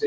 On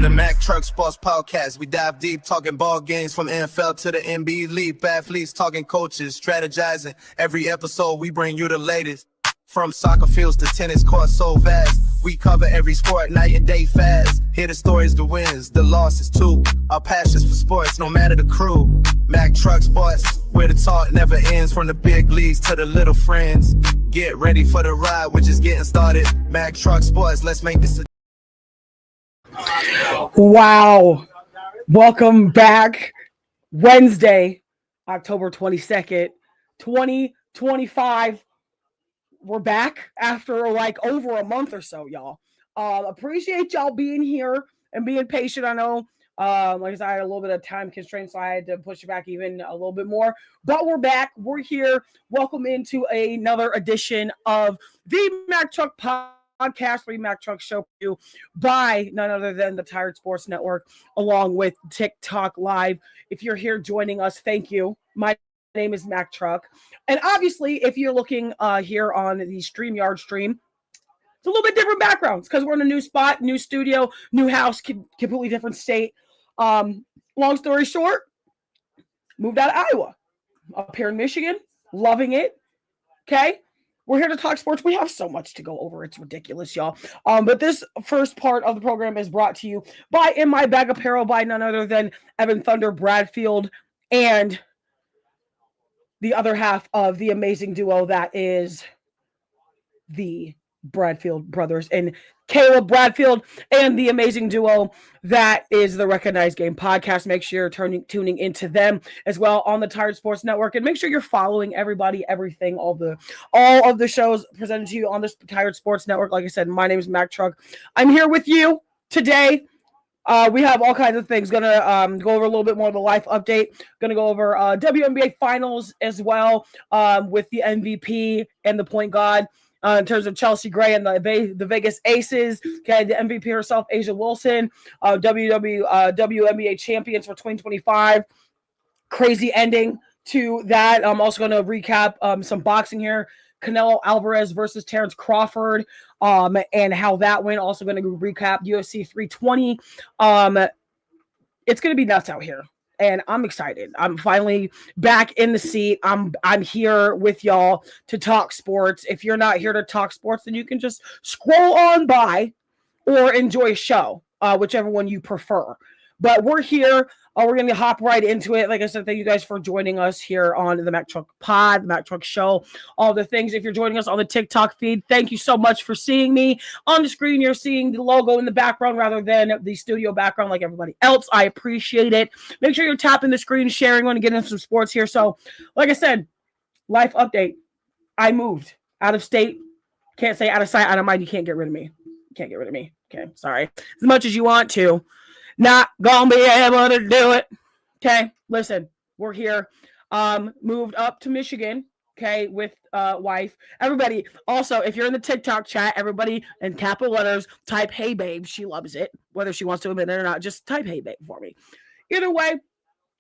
the Mac Truck Sports Podcast, we dive deep, talking ball games from NFL to the NBA, leap athletes, talking coaches, strategizing. Every episode, we bring you the latest. From soccer fields to tennis courts so vast. We cover every sport, night and day fast. Hear the stories, the wins, the losses too. Our passions for sports, no matter the crew. Mac Truck Sports, where the talk never ends. From the big leagues to the little friends. Get ready for the ride, we're just getting started. Mac Truck Sports, let's make this a... Wow. Welcome back. Wednesday, October 22nd, 2025. We're back after like over a month or so, y'all. Appreciate y'all being here and being patient. I know, like I said, I had a little bit of time constraints, so I had to push it back even a little bit more. But we're back. We're here. Welcome into another edition of the Mac Truck Podcast, the Mac Truck Show, by none other than the Tired Sports Network, along with TikTok Live. If you're here joining us, thank you. My name is Mac Truck. And obviously, if you're looking here on the StreamYard stream, it's a little bit different backgrounds because we're in a new spot, new studio, new house, completely different state. Long story short, moved out of Iowa, up here in Michigan, loving it. Okay. We're here to talk sports. We have so much to go over. It's ridiculous, y'all. But this first part of the program is brought to you by In My Bag Apparel, by none other than Evan Thunder Bradfield and the other half of the amazing duo that is the Bradfield brothers and Caleb Bradfield, and the amazing duo that is the Recognized Game Podcast. Make sure you're tuning into them as well on the Tired Sports Network, and make sure you're following everybody, everything, all of the shows presented to you on this Tired Sports Network. Like I said, my name is Mac Truck. I'm here with you today. We have all kinds of things. Gonna go over a little bit more of the life update. Gonna go over WNBA finals as well, with the MVP and the point guard. In terms of Chelsea Gray and the Vegas Aces, okay, the MVP herself, A'ja Wilson, WNBA champions for 2025. Crazy ending to that. I'm also going to recap some boxing here. Canelo Alvarez versus Terrence Crawford, and how that went. Also going to recap UFC 320. It's going to be nuts out here. And I'm excited. I'm finally back in the seat. I'm here with y'all to talk sports. If you're not here to talk sports, then you can just scroll on by or enjoy a show, whichever one you prefer. But we're here. We're going to hop right into it. Like I said, thank you guys for joining us here on the Mac Truck Pod, the Mac Truck Show, all the things. If you're joining us on the TikTok feed, thank you so much for seeing me. On the screen, you're seeing the logo in the background rather than the studio background like everybody else. I appreciate it. Make sure you're tapping the screen, sharing, want to get into some sports here. So, like I said, life update. I moved out of state. Can't say out of sight, out of mind. You can't get rid of me. You can't get rid of me. Okay, sorry. As much as you want to. Not gonna be able to do it. Okay, listen, we're here. Moved up to Michigan, okay, with wife. Everybody, also, if you're in the TikTok chat, everybody in capital letters, type "Hey babe." She loves it. Whether she wants to admit it or not, just type "Hey babe" for me. Either way,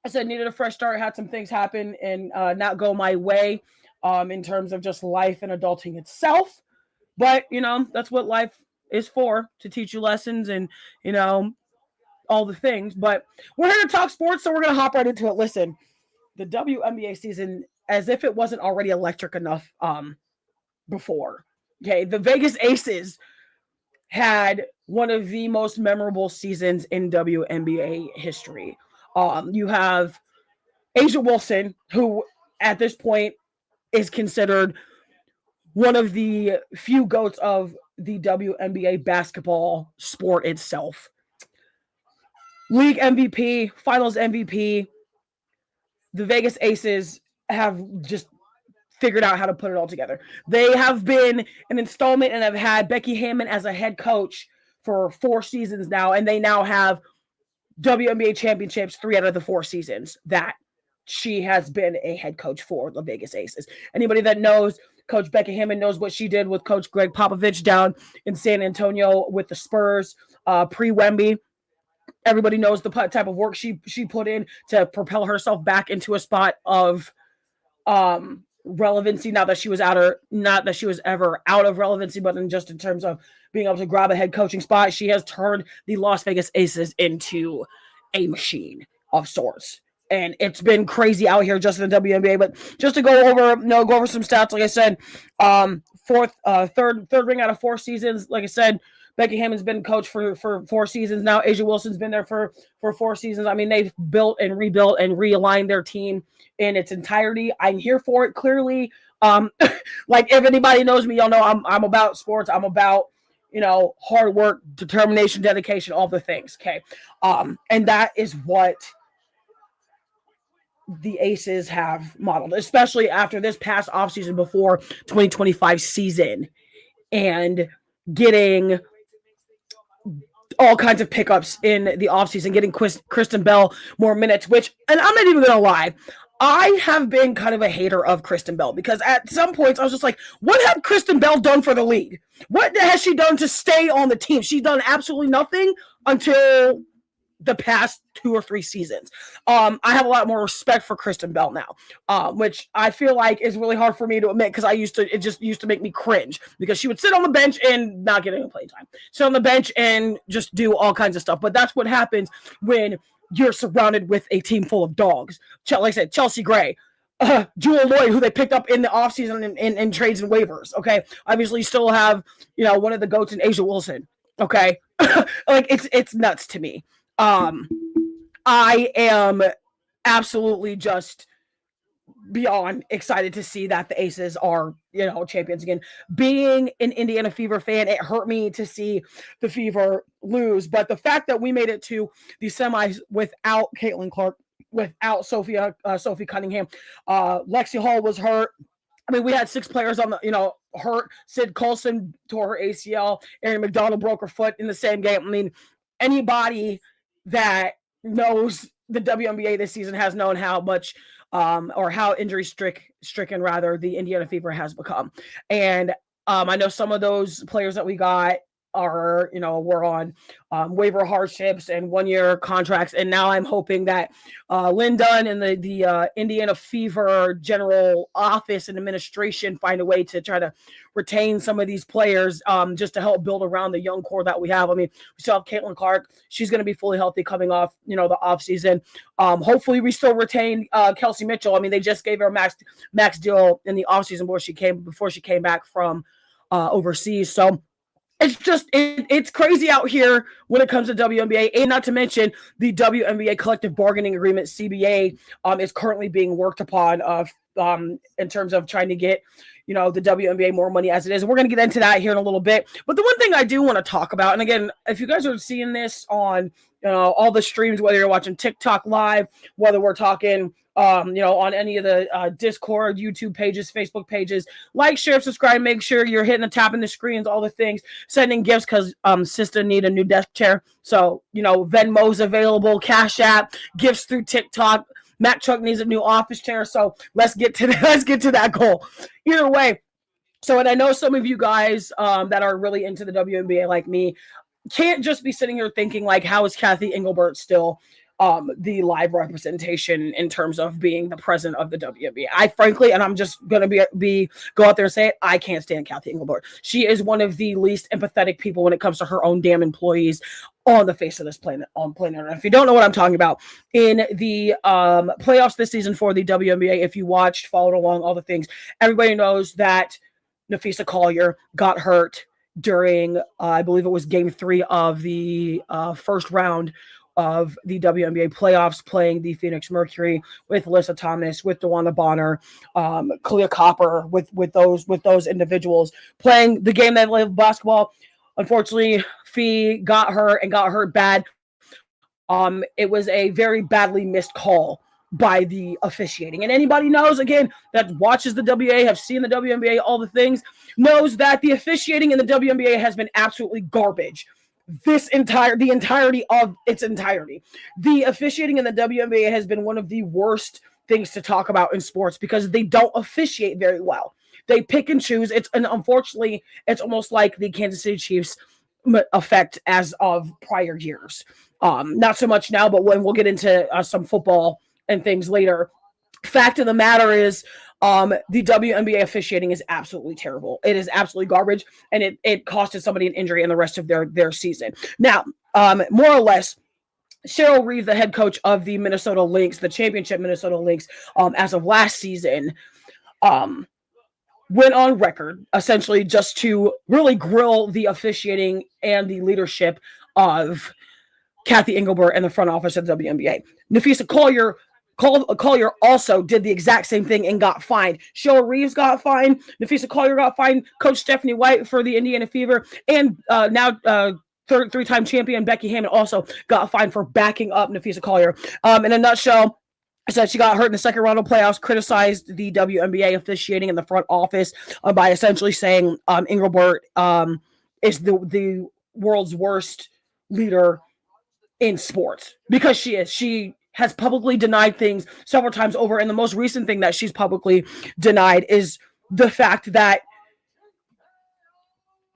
I said needed a fresh start, had some things happen and not go my way in terms of just life and adulting itself. But, you know, that's what life is for, to teach you lessons and, you know, all the things. But we're here to talk sports, so we're going to hop right into it. Listen, the WNBA season, as if it wasn't already electric enough before. Okay, the Vegas Aces had one of the most memorable seasons in WNBA history. You have A'ja Wilson, who at this point is considered one of the few GOATs of the WNBA basketball sport itself. league MVP, finals MVP. The Vegas Aces have just figured out how to put it all together. They have been an installment and have had Becky Hammon as a head coach for 4 seasons now, and they now have WNBA championships 3 out of the 4 seasons that she has been a head coach for the Vegas Aces. Anybody that knows Coach Becky Hammon knows what she did with Coach Greg Popovich down in San Antonio with the Spurs pre-Wemby. Everybody knows the type of work she put in to propel herself back into a spot of relevancy. Not that she was ever out of relevancy, but in terms of being able to grab a head coaching spot, she has turned the Las Vegas Aces into a machine of sorts. And it's been crazy out here just in the WNBA. But just to go over some stats, like I said, third ring out of 4 seasons. Like I said, Becky Hammon's been coach for 4 seasons now. A'ja Wilson's been there for 4 seasons. I mean, they've built and rebuilt and realigned their team in its entirety. I'm here for it, clearly. Like, if anybody knows me, y'all know I'm about sports. I'm about, hard work, determination, dedication, all the things, okay? And that is what the Aces have modeled, especially after this past offseason before 2025 season and getting all kinds of pickups in the offseason, getting Kristen Bell more minutes, and I'm not even going to lie, I have been kind of a hater of Kristen Bell because at some points I was just like, what had Kristen Bell done for the league? What has she done to stay on the team? She's done absolutely nothing until the past 2 or 3 seasons. I have a lot more respect for Kristen Bell now, which I feel like is really hard for me to admit because it just used to make me cringe because she would sit on the bench and not get any playing time. Sit on the bench and just do all kinds of stuff. But that's what happens when you're surrounded with a team full of dogs. Like I said, Chelsea Gray, Jewel Lloyd, who they picked up in the offseason in trades and waivers. Okay. Obviously, you still have, one of the goats in A'ja Wilson. Okay. Like it's nuts to me. I am absolutely just beyond excited to see that the Aces are, champions again. Being an Indiana Fever fan, it hurt me to see the Fever lose, but the fact that we made it to the semis without Caitlin Clark, without Sophie Cunningham, Lexi Hall was hurt. I mean, we had 6 players on the, hurt. Sid Colson tore her ACL. Erin McDonald broke her foot in the same game. I mean, anybody that knows the WNBA this season has known how much or how injury stricken rather the Indiana Fever has become. And I know some of those players that we got are, were on waiver hardships and 1-year contracts. And now I'm hoping that Lynn Dunn and the Indiana Fever general office and administration find a way to try to retain some of these players just to help build around the young core that we have. I mean, we still have Caitlin Clark. She's going to be fully healthy coming off, the offseason. Hopefully we still retain Kelsey Mitchell. I mean, they just gave her a max deal in the offseason before she came back from overseas. So it's just, it's crazy out here when it comes to WNBA, and not to mention the WNBA collective bargaining agreement, CBA, is currently being worked upon in terms of trying to get, the WNBA more money as it is. And we're going to get into that here in a little bit. But the one thing I do want to talk about, and again, if you guys are seeing this on all the streams, whether you're watching TikTok live, whether we're talking on any of the Discord, YouTube pages, Facebook pages, like, share, subscribe, make sure you're hitting the tapping the screens, all the things, sending gifts because sister need a new desk chair. So, Venmo's available, Cash App, gifts through TikTok. Matt Truck needs a new office chair. So let's get to that goal. Either way. So, and I know some of you guys that are really into the WNBA like me can't just be sitting here thinking like, how is Cathy Engelbert still the live representation in terms of being the president of the WNBA? I frankly, and I'm just going to go out there and say it, I can't stand Cathy Engelbert. She is one of the least empathetic people when it comes to her own damn employees on the face of this planet. And if you don't know what I'm talking about, in the playoffs this season for the WNBA, if you watched, followed along, all the things, everybody knows that Napheesa Collier got hurt during, I believe it was game 3 of the first round of the WNBA playoffs, playing the Phoenix Mercury with Alyssa Thomas, with DeWanna Bonner, Kalia Copper, with those individuals playing the game that lived basketball. Unfortunately, Fee got hurt bad It was a very badly missed call by the officiating. And anybody knows, again, that watches the WNBA, have seen the WNBA, all the things, knows that the officiating in the WNBA has been absolutely garbage. The entirety of its entirety. The officiating in the WNBA has been one of the worst things to talk about in sports because they don't officiate very well. They pick and choose. And unfortunately, it's almost like the Kansas City Chiefs effect as of prior years. Not so much now, but when we'll get into some football and things later. Fact of the matter is, the WNBA officiating is absolutely terrible. It is absolutely garbage, and it costed somebody an injury in the rest of their season. Now, more or less, Cheryl Reeve, the head coach of the Minnesota Lynx, the championship Minnesota Lynx, as of last season, went on record essentially just to really grill the officiating and the leadership of Kathy Engelbert and the front office of the WNBA. Napheesa Collier also did the exact same thing and got fined. Cheryl Reeves got fined. Napheesa Collier got fined. Coach Stephanie White for the Indiana Fever, and now three-time champion Becky Hammon also got fined for backing up Napheesa Collier. In a nutshell, said she got hurt in the second round of playoffs, criticized the WNBA officiating in the front office by essentially saying Engelbert is the world's worst leader in sports, because she is. She has publicly denied things several times over, and the most recent thing that she's publicly denied is the fact that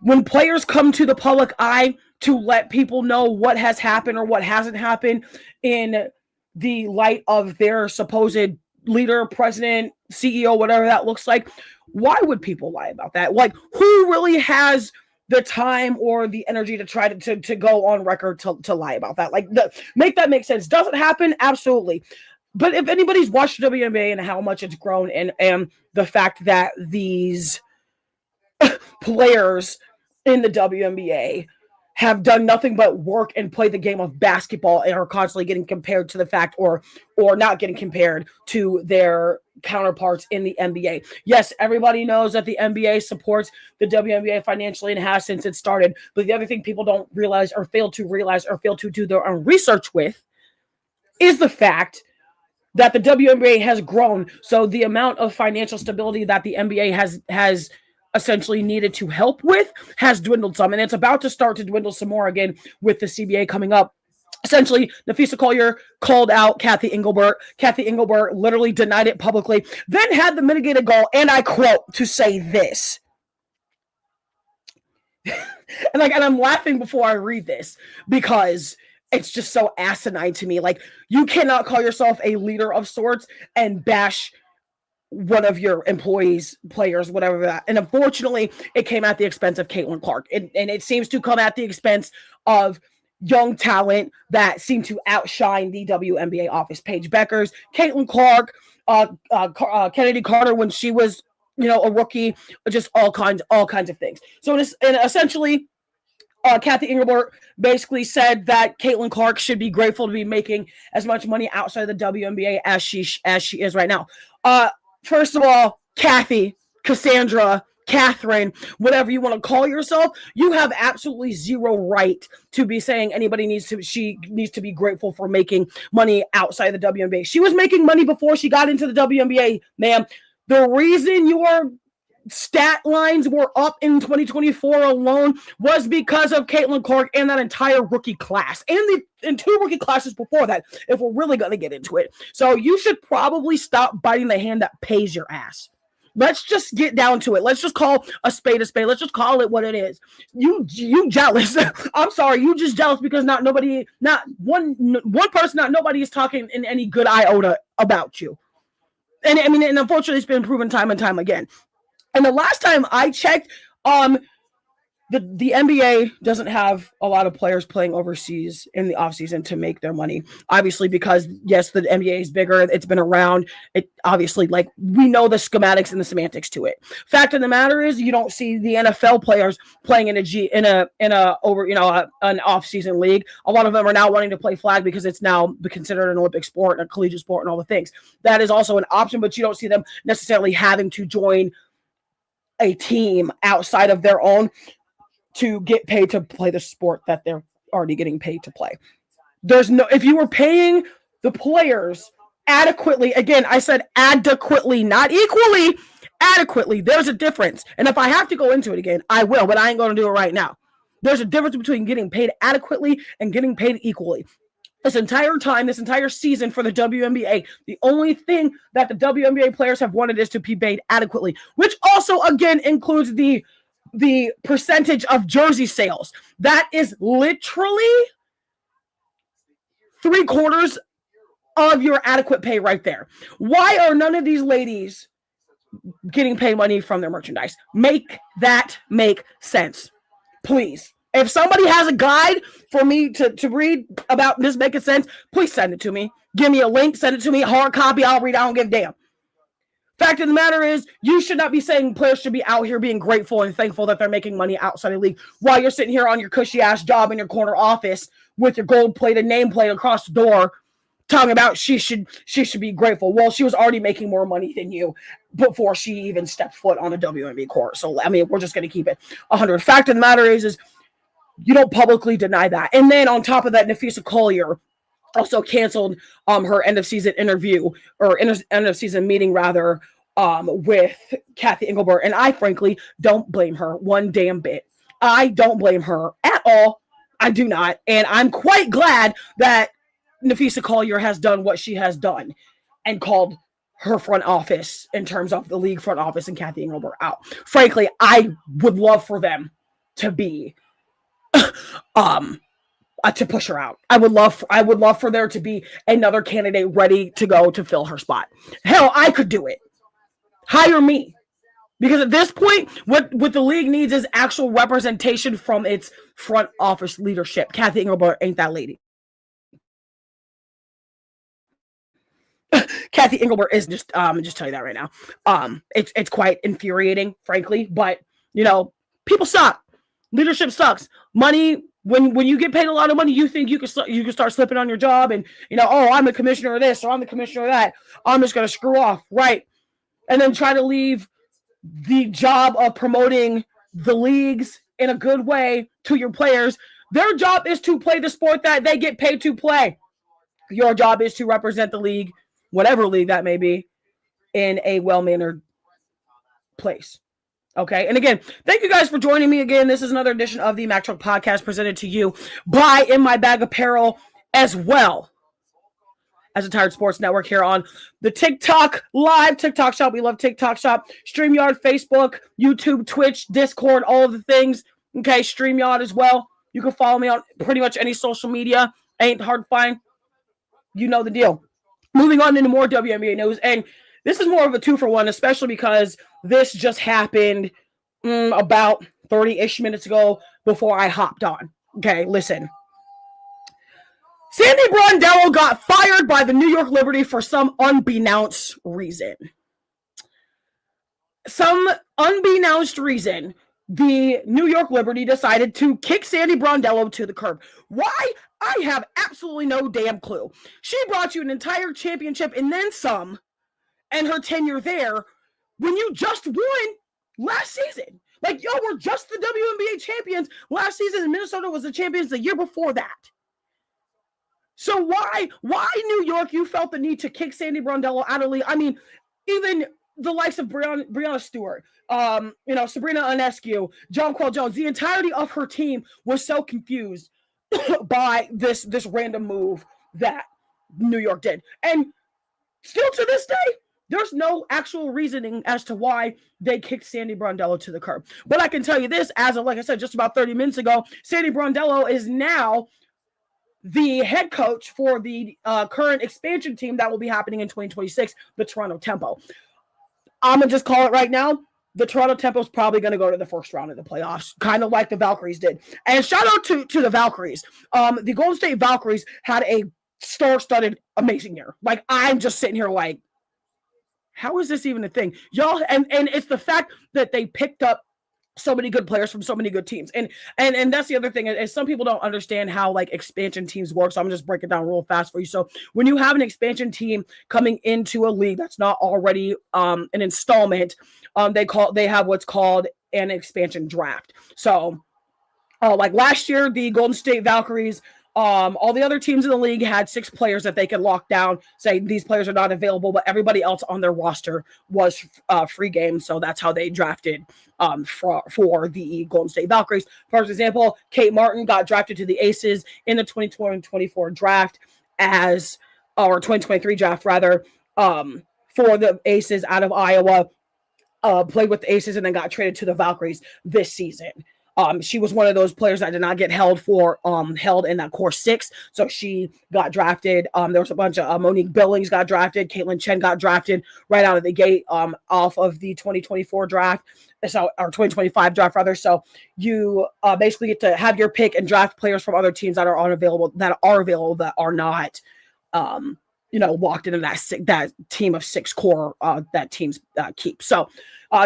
when players come to the public eye to let people know what has happened or what hasn't happened in the light of their supposed leader, president, CEO, whatever that looks like, why would people lie about that? Like, who really has the time or the energy to try to go on record to lie about that? Like, make that make sense. Does it happen? Absolutely. But if anybody's watched the WNBA and how much it's grown, and the fact that these players in the WNBA have done nothing but work and play the game of basketball and are constantly getting compared to the fact or not getting compared to their counterparts in the NBA. Yes, everybody knows that the NBA supports the WNBA financially and has since it started. But the other thing people don't realize or fail to do their own research with is the fact that the WNBA has grown. So the amount of financial stability that the NBA has essentially needed to help with has dwindled some, and it's about to start to dwindle some more again with the CBA coming up. Essentially, Napheesa Collier called out Kathy Engelbert. Kathy Engelbert literally denied it publicly, then had the mitigated goal, and I quote, to say this. and I'm laughing before I read this because it's just so asinine to me. Like, you cannot call yourself a leader of sorts and bash one of your employees, players, whatever that. And unfortunately, it came at the expense of Caitlin Clark. And it seems to come at the expense of young talent that seem to outshine the WNBA office. Paige Beckers, Caitlin Clark, Kennedy Carter when she was, a rookie, just all kinds of things. So essentially, Kathy Engelbert basically said that Caitlin Clark should be grateful to be making as much money outside of the WNBA as she is right now. First of all, Kathy, Cassandra, Catherine, whatever you want to call yourself, you have absolutely zero right to be saying she needs to be grateful for making money outside the WNBA. She was making money before she got into the WNBA, ma'am. The reason your stat lines were up in 2024 alone was because of Caitlin Clark and that entire rookie class and two rookie classes before that, if we're really going to get into it. So you should probably stop biting the hand that pays your ass. Let's just get down to it. Let's just call a spade a spade. Let's just call it what it is. You jealous. I'm sorry. You just jealous because not one person, not nobody is talking in any good iota about you. And I mean, and unfortunately it's been proven time and time again. And the last time I checked, the NBA doesn't have a lot of players playing overseas in the offseason to make their money. Obviously, because, yes, the NBA is bigger. It's been around. It obviously, like, we know the schematics and the semantics to it. Fact of the matter is, you don't see the NFL players playing in an off-season league. A lot of them are now wanting to play flag because it's now considered an Olympic sport and a collegiate sport and all the things. That is also an option, but you don't see them necessarily having to join a team outside of their own to get paid to play the sport that they're already getting paid to play. If you were paying the players adequately, again, I said adequately, not equally, adequately, there's a difference. And if I have to go into it again, I will, but I ain't going to do it right now. There's a difference between getting paid adequately and getting paid equally. This entire time, this entire season for the WNBA, the only thing that the WNBA players have wanted is to be paid adequately, which also, again, includes the percentage of jersey sales. That is literally 3/4 of your adequate pay right there. Why are none of these ladies getting paid money from their merchandise? Make that make sense, please. If somebody has a guide for me to read about this making sense, please send it to me. Give me a link, send it to me, hard copy, I'll read, I don't give a damn. Fact of the matter is, you should not be saying players should be out here being grateful and thankful that they're making money outside the league while you're sitting here on your cushy-ass job in your corner office with your gold-plated nameplate across the door talking about she should be grateful. Well, she was already making more money than you before she even stepped foot on a WNBA court. So, I mean, we're just going to keep it 100. Fact of the matter is you don't publicly deny that. And then on top of that, Napheesa Collier also canceled her end of season interview, or end of season meeting rather, with Cathy Engelbert. And I frankly don't blame her one damn bit. I don't blame her at all. I do not. And I'm quite glad that Napheesa Collier has done what she has done and called her front office, in terms of the league front office, and Cathy Engelbert out. Frankly, I would love for them to be to push her out. I would love for there to be another candidate ready to go to fill her spot. Hell, I could do it. Hire me. Because at this point, what the league needs is actual representation from its front office leadership. Cathy Engelbert ain't that lady. Cathy Engelbert is just tell you that right now. It's quite infuriating, frankly, but people suck. Leadership sucks. Money, when you get paid a lot of money, you think you can start slipping on your job and oh, I'm the commissioner of this or I'm the commissioner of that. I'm just gonna screw off, right? And then try to leave the job of promoting the leagues in a good way to your players. Their job is to play the sport that they get paid to play. Your job is to represent the league, whatever league that may be, in a well-mannered place. Okay. And again, thank you guys for joining me again. This is another edition of the Mac Truck Podcast, presented to you by In My Bag Apparel, as well as the Tired Sports Network, here on the TikTok Live, TikTok Shop. We love TikTok Shop, StreamYard, Facebook, YouTube, Twitch, Discord, all of the things. Okay. StreamYard as well. You can follow me on pretty much any social media. Ain't hard to find. You know the deal. Moving on into more WNBA news. And this is more of a 2-for-1, especially because this just happened about 30-ish minutes ago before I hopped on. Okay, listen. Sandy Brondello got fired by the New York Liberty for some unbeknownst reason. Some unbeknownst reason, the New York Liberty decided to kick Sandy Brondello to the curb. Why? I have absolutely no damn clue. She brought you an entire championship and then some, and her tenure there, when you just won last season. Like, y'all were just the WNBA champions last season, and Minnesota was the champions the year before that. So why New York, you felt the need to kick Sandy Brondello out of the league? I mean, even the likes of Breanna Stewart, Sabrina Ionescu, Jonquel Jones, the entirety of her team was so confused by this random move that New York did. And still to this day, there's no actual reasoning as to why they kicked Sandy Brondello to the curb. But I can tell you this, as of, like I said, just about 30 minutes ago, Sandy Brondello is now the head coach for the current expansion team that will be happening in 2026, the Toronto Tempo. I'm going to just call it right now. The Toronto Tempo is probably going to go to the first round of the playoffs, kind of like the Valkyries did. And shout out to the Valkyries. The Golden State Valkyries had a star-studded amazing year. Like, I'm just sitting here like, how is this even a thing? Y'all, and it's the fact that they picked up so many good players from so many good teams. And that's the other thing, is some people don't understand how like expansion teams work. So I'm just breaking it down real fast for you. So when you have an expansion team coming into a league that's not already an installment, they have what's called an expansion draft. So like last year, the Golden State Valkyries All the other teams in the league had 6 players that they could lock down, say these players are not available, but everybody else on their roster was free game. So that's how they drafted for the Golden State Valkyries. For example, Kate Martin got drafted to the Aces in the 2024 draft or 2023 draft rather, for the Aces out of Iowa. Played with the Aces and then got traded to the Valkyries this season. She was one of those players that did not get held in that core 6. So she got drafted. There was a bunch of Monique Billings got drafted. Caitlin Chen got drafted right out of the gate off of the 2024 draft. So, or 2025 draft rather. So you basically get to have your pick and draft players from other teams that are unavailable, that are not walked into that team of 6 core that teams keep. So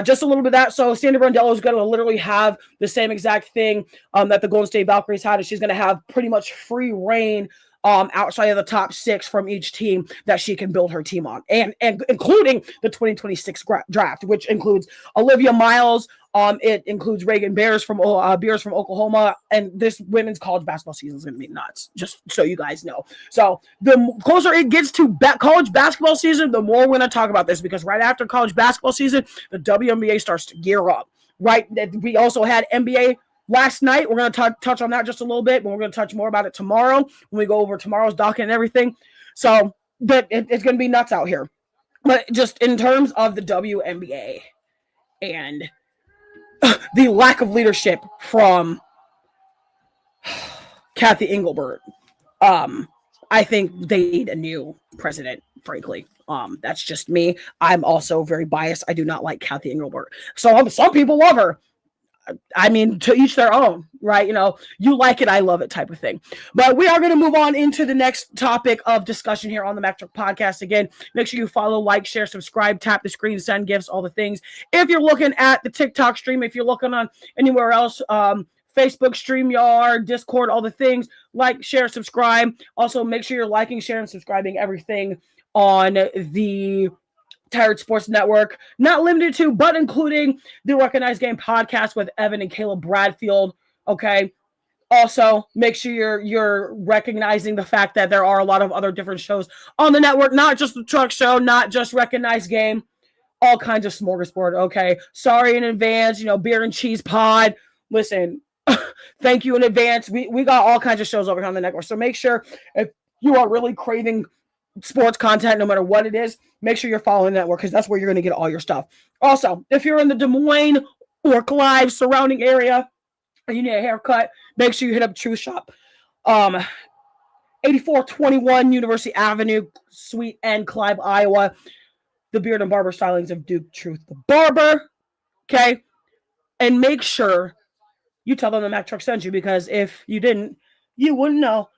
just a little bit of that. So Sandy Brondello is going to literally have the same exact thing that the Golden State Valkyries had. And she's going to have pretty much free reign outside of the top 6 from each team that she can build her team on, and including the 2026 draft, which includes Olivia Miles. It includes Reagan Beers from Oklahoma, and this women's college basketball season is going to be nuts, just so you guys know. So the closer it gets to college basketball season, the more we're going to talk about this, because right after college basketball season, the WNBA starts to gear up. Right, we also had NBA last night. We're going to touch on that just a little bit, but we're going to touch more about it tomorrow when we go over tomorrow's docket and everything. So it's going to be nuts out here. But just in terms of the WNBA and the lack of leadership from Kathy Engelbert, I think they need a new president, frankly. That's just me. I'm also very biased. I do not like Kathy Engelbert. So some people love her. I mean, to each their own, right? You like it, I love it type of thing. But we are going to move on into the next topic of discussion here on the Mac Truck Podcast. Again, make sure you follow, like, share, subscribe, tap the screen, send gifts, all the things. If you're looking at the TikTok stream, if you're looking on anywhere else, Facebook, StreamYard, Discord, all the things, like, share, subscribe. Also, make sure you're liking, sharing, subscribing everything on the Tired Sports Network, not limited to, but including the Recognized Game podcast with Evan and Caleb Bradfield. Okay. Also, make sure you're recognizing the fact that there are a lot of other different shows on the network, not just the Truck Show, not just Recognized Game, all kinds of smorgasbord. Okay. Sorry in advance, Beer and Cheese Pod. Listen, thank you in advance. We got all kinds of shows over here on the network. So make sure, if you are really craving sports content, no matter what it is, make sure you're following the network, because that's where you're going to get all your stuff. Also, if you're in the Des Moines or Clive surrounding area and you need a haircut, make sure you hit up Truth Shop. 8421 University Avenue, Suite N, Clive, Iowa. The beard and barber stylings of Duke Truth the Barber. Okay? And make sure you tell them the Mac Truck sent you, because if you didn't, you wouldn't know.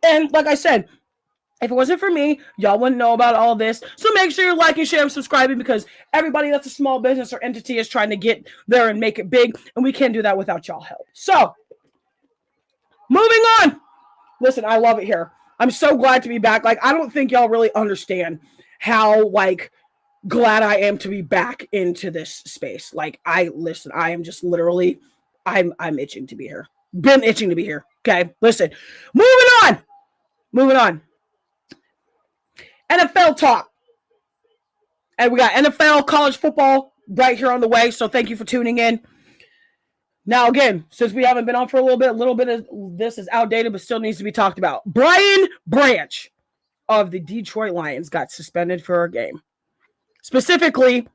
And like I said, if it wasn't for me, y'all wouldn't know about all this. So make sure you're liking, sharing, subscribing, because everybody that's a small business or entity is trying to get there and make it big, and we can't do that without y'all help. So, moving on. Listen, I love it here. I'm so glad to be back. I don't think y'all really understand how, glad I am to be back into this space. I am just literally, I'm itching to be here. Been itching to be here. Okay, listen. Moving on. NFL talk. And we got NFL, college football right here on the way. So thank you for tuning in. Now, again, since we haven't been on for a little bit of this is outdated, but still needs to be talked about. Brian Branch of the Detroit Lions got suspended for a game. Specifically,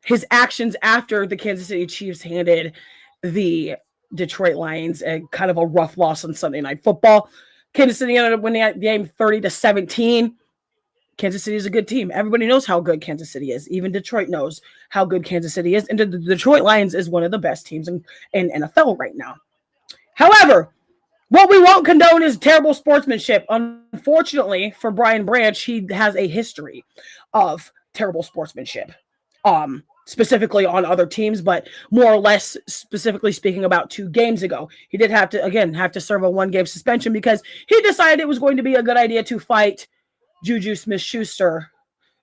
his actions after the Kansas City Chiefs handed the Detroit Lions a kind of a rough loss on Sunday Night Football. Kansas City ended up winning that game 30-17. Kansas City is a good team. Everybody knows how good Kansas City is. Even Detroit knows how good Kansas City is. And the Detroit Lions is one of the best teams in NFL right now. However, what we won't condone is terrible sportsmanship. Unfortunately for Brian Branch, he has a history of terrible sportsmanship. Specifically on other teams, but more or less specifically speaking about 2 games ago. He did have to serve a 1-game suspension because he decided it was going to be a good idea to fight Juju Smith-Schuster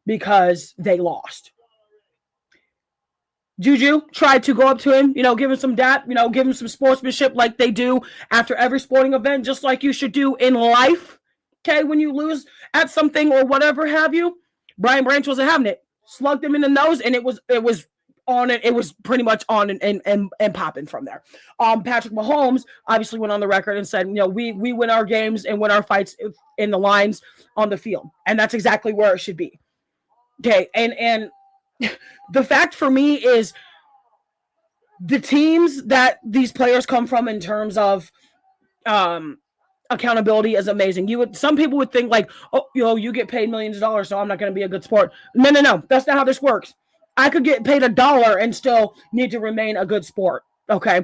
because they lost. Juju tried to go up to him, give him some dap, give him some sportsmanship like they do after every sporting event, just like you should do in life. Okay, when you lose at something or whatever have you. Brian Branch wasn't having it. Slugged him in the nose, and it was on it. It was pretty much on and popping from there. Patrick Mahomes obviously went on the record and said, we win our games and win our fights in the lines on the field, and that's exactly where it should be. Okay, and the fact for me is the teams that these players come from in terms of accountability is amazing. Some people would think like, oh, you get paid millions of dollars, so I'm not going to be a good sport. No, that's not how this works. I could get paid $1 and still need to remain a good sport. Okay.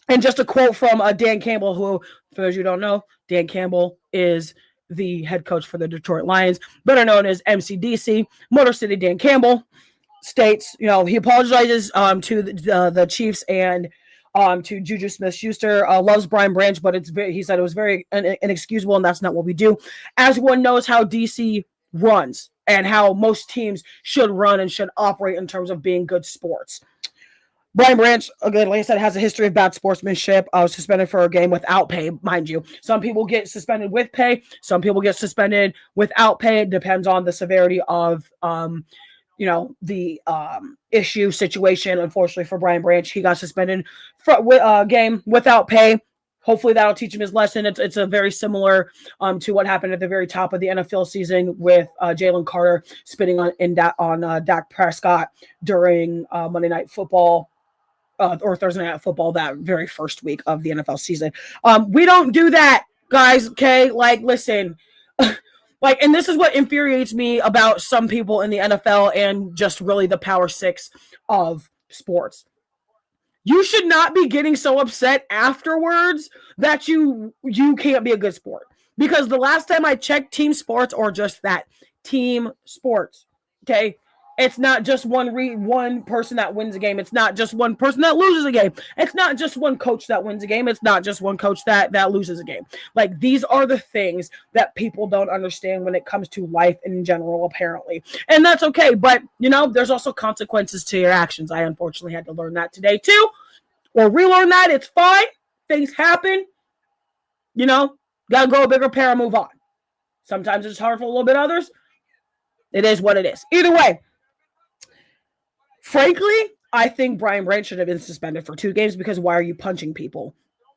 And just a quote from Dan Campbell, who, for those you don't know, Dan Campbell is the head coach for the Detroit Lions, better known as MCDC, Motor City Dan Campbell, states, he apologizes to the Chiefs and to Juju Smith-Schuster, loves Brian Branch, but he said it was very inexcusable, and that's not what we do. As one knows how DC runs and how most teams should run and should operate in terms of being good sports. Brian Branch, again, like I said, has a history of bad sportsmanship. Suspended for a game without pay, mind you. Some people get suspended with pay. Some people get suspended without pay. It depends on the severity of the issue situation. Unfortunately for Brian Branch, he got suspended for a game without pay. Hopefully that'll teach him his lesson. It's a very similar to what happened at the very top of the NFL season with Jalen Carter spitting on Dak Prescott during Monday Night Football or Thursday Night Football that very first week of the NFL season. We don't do that, guys. Okay, listen. And this is what infuriates me about some people in the NFL and just really the Power Six of sports. You should not be getting so upset afterwards that you can't be a good sport. Because the last time I checked team sports, or just that, team sports, okay? It's not just one person that wins a game. It's not just one person that loses a game. It's not just one coach that wins a game. It's not just one coach that loses a game. These are the things that people don't understand when it comes to life in general, apparently. And that's okay. But, there's also consequences to your actions. I unfortunately had to learn that today too. Or relearn that. It's fine. Things happen. Gotta grow a bigger pair and move on. Sometimes it's hard for a little bit others. It is what it is. Either way. Frankly, I think Brian Branch should have been suspended for 2 games because why are you punching people?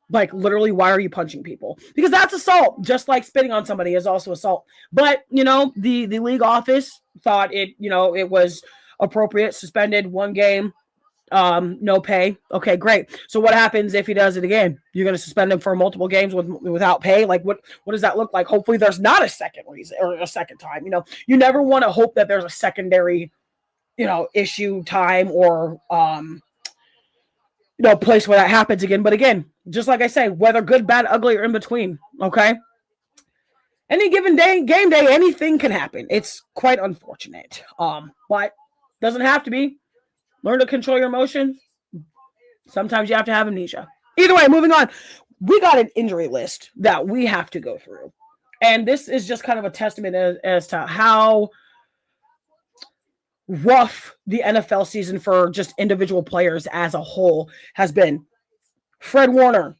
Literally, why are you punching people? Because that's assault. Just like spitting on somebody is also assault. But, the league office thought it was appropriate. Suspended 1 game, no pay. Okay, great. So what happens if he does it again? You're going to suspend him for multiple games without pay? What does that look like? Hopefully there's not a second reason or a second time. You never want to hope that there's a secondary issue time or, place where that happens again. But again, just like I say, whether good, bad, ugly, or in between, okay? Any given day, game day, anything can happen. It's quite unfortunate. But doesn't have to be. Learn to control your emotions. Sometimes you have to have amnesia. Either way, moving on. We got an injury list that we have to go through. And this is just kind of a testament as to how rough the NFL season for just individual players as a whole has been. Fred Warner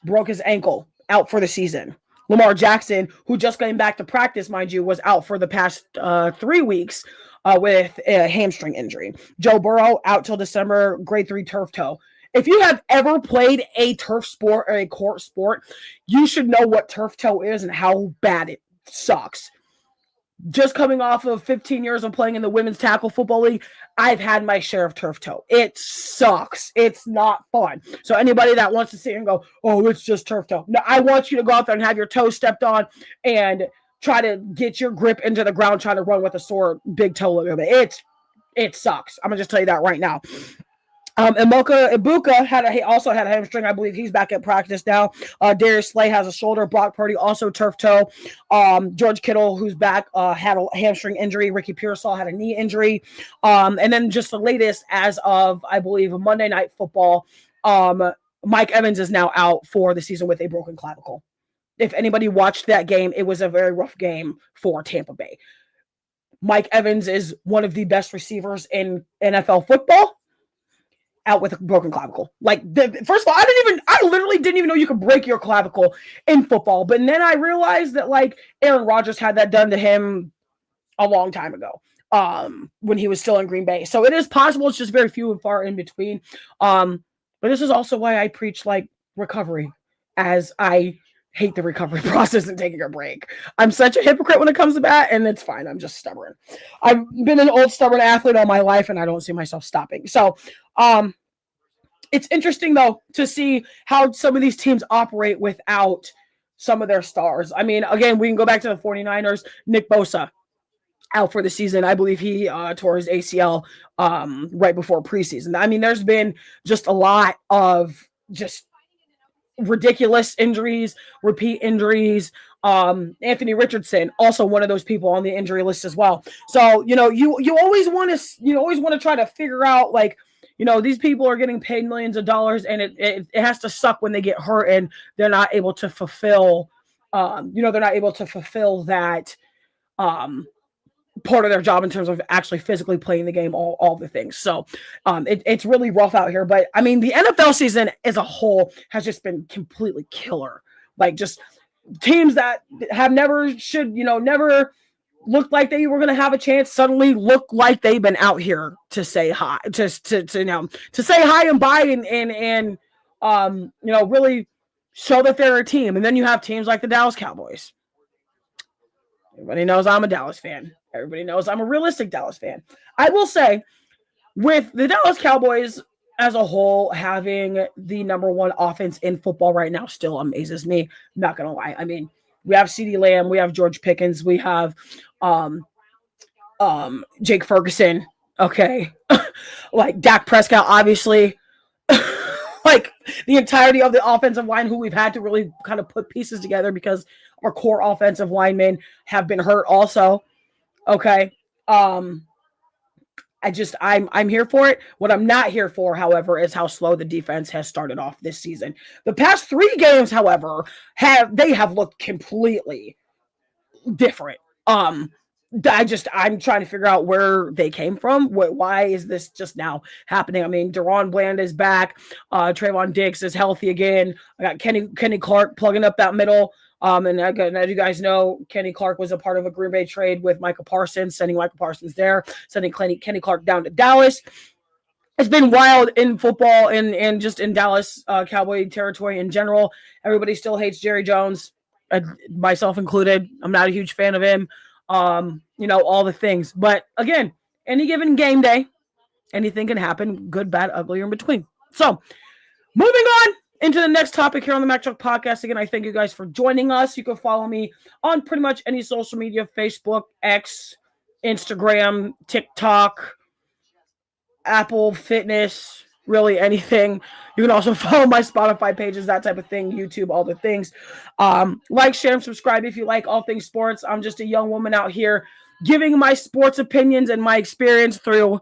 broke his ankle, out for the season. Lamar Jackson, who just came back to practice, mind you, was out for the past 3 weeks with a hamstring injury. Joe Burrow out till December, grade 3 turf toe. If you have ever played a turf sport or a court sport, you should know what turf toe is and how bad it sucks. Just coming off of 15 years of playing in the Women's Tackle Football League, I've had my share of turf toe. It sucks. It's not fun. So anybody that wants to sit here and go, oh, it's just turf toe. No, I want you to go out there and have your toes stepped on and try to get your grip into the ground, trying to run with a sore big toe. It sucks. I'm going to just tell you that right now. Emoka Ibuka also had a hamstring. I believe he's back at practice now. Darius Slay has a shoulder. Brock Purdy also turf toe. George Kittle, who's back, had a hamstring injury. Ricky Pearsall had a knee injury. And then just the latest as of, I believe, Monday Night Football, Mike Evans is now out for the season with a broken clavicle. If anybody watched that game, it was a very rough game for Tampa Bay. Mike Evans is one of the best receivers in NFL football. out with a broken clavicle. Like, first of all, I literally didn't even know you could break your clavicle in football. But then I realized that, like, Aaron Rodgers had that done to him a long time ago, when he was still in Green Bay. So it is possible. It's just very few and far in between. But this is also why I preach, like, recovery, as I hate the recovery process and taking a break. I'm such a hypocrite when it comes to that, and it's fine. I'm just stubborn. I've been an old stubborn athlete all my life, and I don't see myself stopping. So, it's interesting, though, to see how some of these teams operate without some of their stars. I mean, again, we can go back to the 49ers. Nick Bosa, out for the season. I believe he tore his ACL right before preseason. I mean, there's been just a lot of just ridiculous injuries, repeat injuries. Anthony Richardson, also one of those people on the injury list as well. So, you always want to try to figure out, like, these people are getting paid millions of dollars, and it has to suck when they get hurt and they're not able to fulfill, that part of their job in terms of actually physically playing the game, all the things. So it's really rough out here. But I mean, the NFL season as a whole has just been completely killer. Like, just teams that have never looked like they were going to have a chance suddenly look like they've been out here to say hi, to say hi and bye, and really show that they're a team. And then you have teams like the Dallas Cowboys. Everybody knows I'm a Dallas fan. Everybody knows I'm a realistic Dallas fan. I will say, with the Dallas Cowboys as a whole having the number one offense in football right now still amazes me. I'm not going to lie. I mean, we have CeeDee Lamb, we have George Pickens, we have Jake Ferguson, okay? Like, Dak Prescott, obviously. Like, the entirety of the offensive line, who we've had to really kind of put pieces together because our core offensive linemen have been hurt also. Okay. I'm here for it. What I'm not here for, however, is how slow the defense has started off this season. The past 3 games, however, have looked completely different. I'm trying to figure out where they came from. Why is this just now happening? I mean, Deron Bland is back. Trayvon Diggs is healthy again. I got Kenny Clark plugging up that middle. And as you guys know, Kenny Clark was a part of a Green Bay trade with Micah Parsons, sending Micah Parsons there, sending Kenny Clark down to Dallas. It's been wild in football and just in Dallas Cowboy territory in general. Everybody still hates Jerry Jones, myself included. I'm not a huge fan of him. All the things. But again, any given game day, anything can happen, good, bad, ugly, or in between. So, moving on into the next topic here on the Mac Truck Podcast. Again, I thank you guys for joining us. You can follow me on pretty much any social media: Facebook, X, Instagram, TikTok, Apple Fitness, really anything. You can also follow my Spotify pages, that type of thing, YouTube, all the things. Like, share, and subscribe if you like all things sports. I'm just a young woman out here giving my sports opinions and my experience through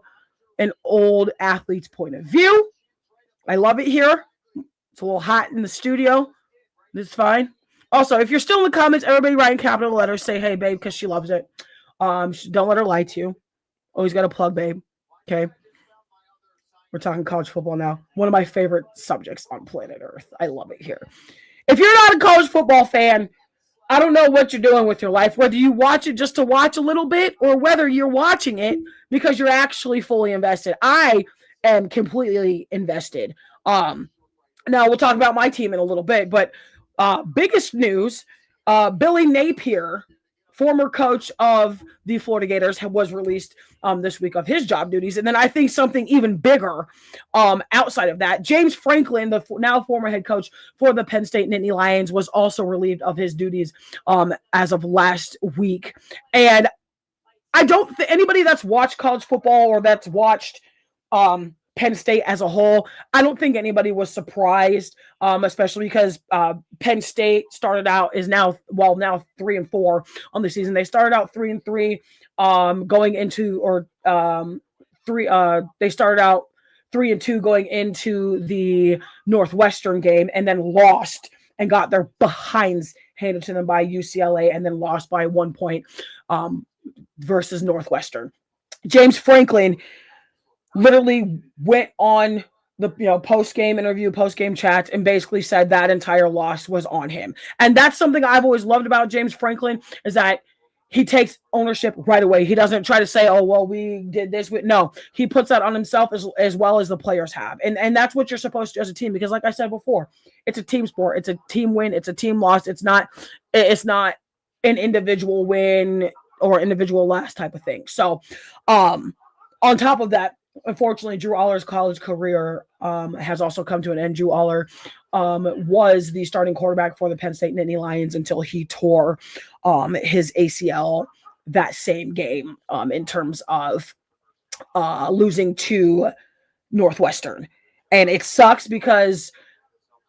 an old athlete's point of view. I love it here. It's a little hot in the studio. It's fine. Also, if you're still in the comments, everybody write in capital letters, say, hey, babe, because she loves it. Don't let her lie to you. Always got to plug, babe. Okay? We're talking college football now. One of my favorite subjects on planet Earth. I love it here. If you're not a college football fan, I don't know what you're doing with your life, whether you watch it just to watch a little bit or whether you're watching it because you're actually fully invested. I am completely invested. Now, we'll talk about my team in a little bit, but biggest news, Billy Napier, former coach of the Florida Gators, was released this week of his job duties. And then I think something even bigger outside of that, James Franklin, the now former head coach for the Penn State Nittany Lions, was also relieved of his duties as of last week. And I don't think anybody that's watched college football or that's watched Penn State as a whole, I don't think anybody was surprised, especially because Penn State is now 3-4 on the season. They started out 3-3 going into they started out 3-2 going into the Northwestern game, and then lost and got their behinds handed to them by UCLA, and then lost by 1 point versus Northwestern. James Franklin literally went on the post-game interview, post-game chats, and basically said that entire loss was on him. And that's something I've always loved about James Franklin, is that he takes ownership right away. He doesn't try to say, oh, well, we did this. No, he puts that on himself as well as the players have. And that's what you're supposed to do as a team, because like I said before, it's a team sport. It's a team win. It's a team loss. It's not an individual win or individual loss type of thing. So on top of that, unfortunately, Drew Allar's college career has also come to an end. Drew Allar was the starting quarterback for the Penn State Nittany Lions until he tore his ACL that same game in terms of losing to Northwestern. And it sucks because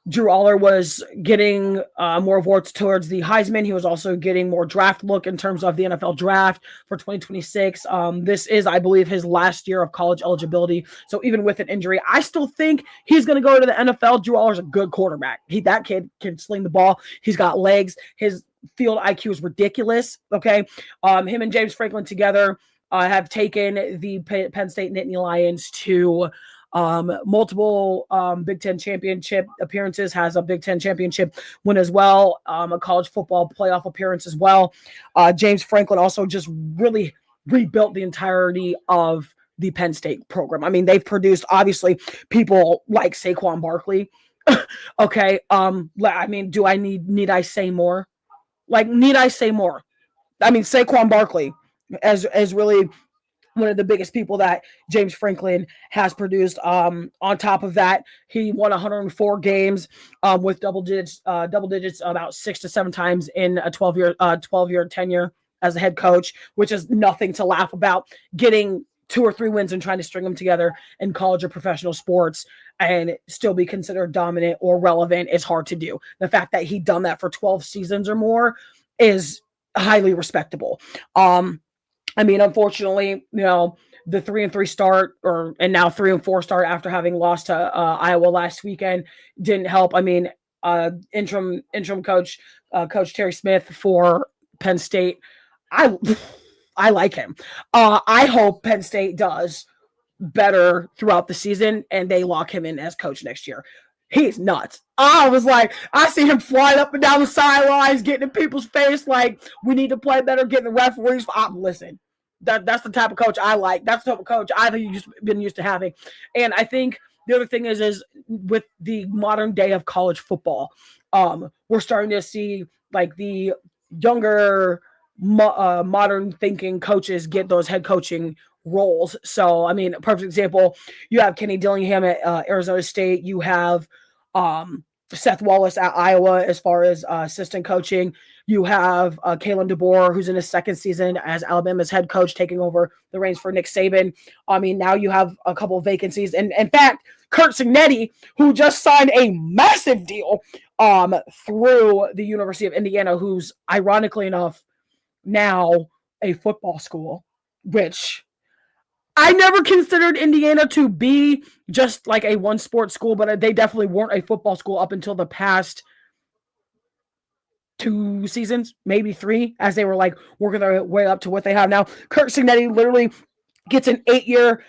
Drew Allar was getting more votes towards the Heisman. He was also getting more draft look in terms of the NFL draft for 2026. This is, I believe, his last year of college eligibility. So even with an injury, I still think he's going to go to the NFL. Drew Allar's a good quarterback. That kid can sling the ball. He's got legs. His field IQ is ridiculous. Okay. Him and James Franklin together have taken the Penn State Nittany Lions to multiple Big Ten championship appearances, has a Big Ten championship win as well, a college football playoff appearance as well. James Franklin also just really rebuilt the entirety of the Penn State program. I mean, they've produced obviously people like Saquon Barkley. Okay. I mean, do I need I say more? Need I say more? I mean, Saquon Barkley as really one of the biggest people that James Franklin has produced. On top of that, he won 104 games with double digits about 6 to 7 times in a 12-year tenure as a head coach, which is nothing to laugh about. Getting 2 or 3 wins and trying to string them together in college or professional sports and still be considered dominant or relevant is hard to do. The fact that he done that for 12 seasons or more is highly respectable. I mean, unfortunately, the 3-3 start and now 3-4 start after having lost to Iowa last weekend didn't help. I mean, interim coach, Coach Terry Smith for Penn State, I like him. I hope Penn State does better throughout the season and they lock him in as coach next year. He's nuts. I was like, I see him flying up and down the sidelines, getting in people's face like, we need to play better, getting the referees. Listen, that's the type of coach I like. That's the type of coach I've been used to having. And I think the other thing is with the modern day of college football, we're starting to see like the younger, modern thinking coaches get those head coaching roles. So, I mean, a perfect example, you have Kenny Dillingham at Arizona State. You have Seth Wallace at Iowa as far as assistant coaching. You have Kalen DeBoer, who's in his second season as Alabama's head coach, taking over the reins for Nick Saban. I mean, now you have a couple of vacancies. And in fact, Curt Cignetti, who just signed a massive deal through the University of Indiana, who's ironically enough now a football school, which I never considered Indiana to be just like a one sport school, but they definitely weren't a football school up until the past 2 seasons, maybe 3, as they were like working their way up to what they have now. Curt Cignetti literally gets an 8-year,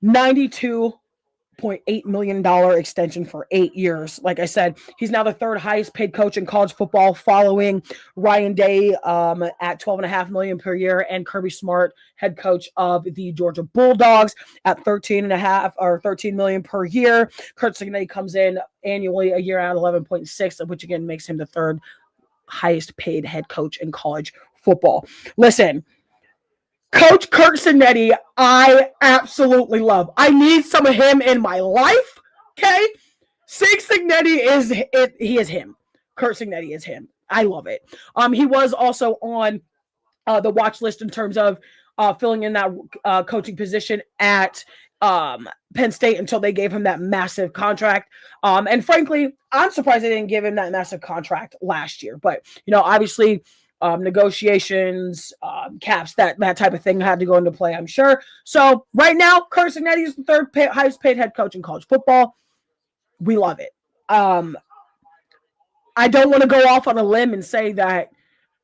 $92.8 million extension for 8 years. Like I said, he's now the 3rd highest paid coach in college football, following Ryan Day at $12.5 million per year, and Kirby Smart, head coach of the Georgia Bulldogs, at $13 million per year. Curt Cignetti comes in annually a year at 11.6, which again makes him the 3rd highest paid head coach in college football. Listen, Coach Curt Cignetti, I absolutely love. I need some of him in my life. Okay, Cignetti he is him. Curt Cignetti is him. I love it. He was also on the watch list in terms of filling in that coaching position at Penn State until they gave him that massive contract. And frankly, I'm surprised they didn't give him that massive contract last year. But obviously, negotiations, caps, that type of thing had to go into play, I'm sure. So right now, Curt Cignetti is the 3rd highest paid head coach in college football. We love it. I don't want to go off on a limb and say that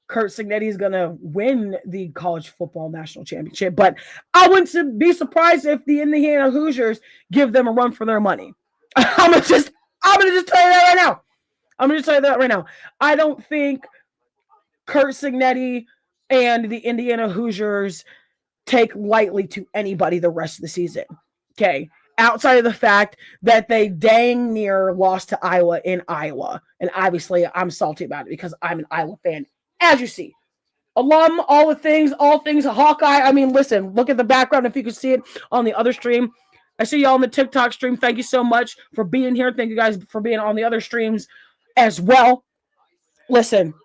Curt Cignetti is going to win the college football national championship, but I wouldn't be surprised if the Indiana Hoosiers give them a run for their money. I'm gonna just tell you that right now. I don't think Curt Cignetti and the Indiana Hoosiers take lightly to anybody the rest of the season. Okay. Outside of the fact that they dang near lost to Iowa in Iowa. And obviously I'm salty about it because I'm an Iowa fan, as you see. Alum, all things a Hawkeye. I mean, listen, look at the background if you can see it on the other stream. I see y'all on the TikTok stream. Thank you so much for being here. Thank you guys for being on the other streams as well. Listen,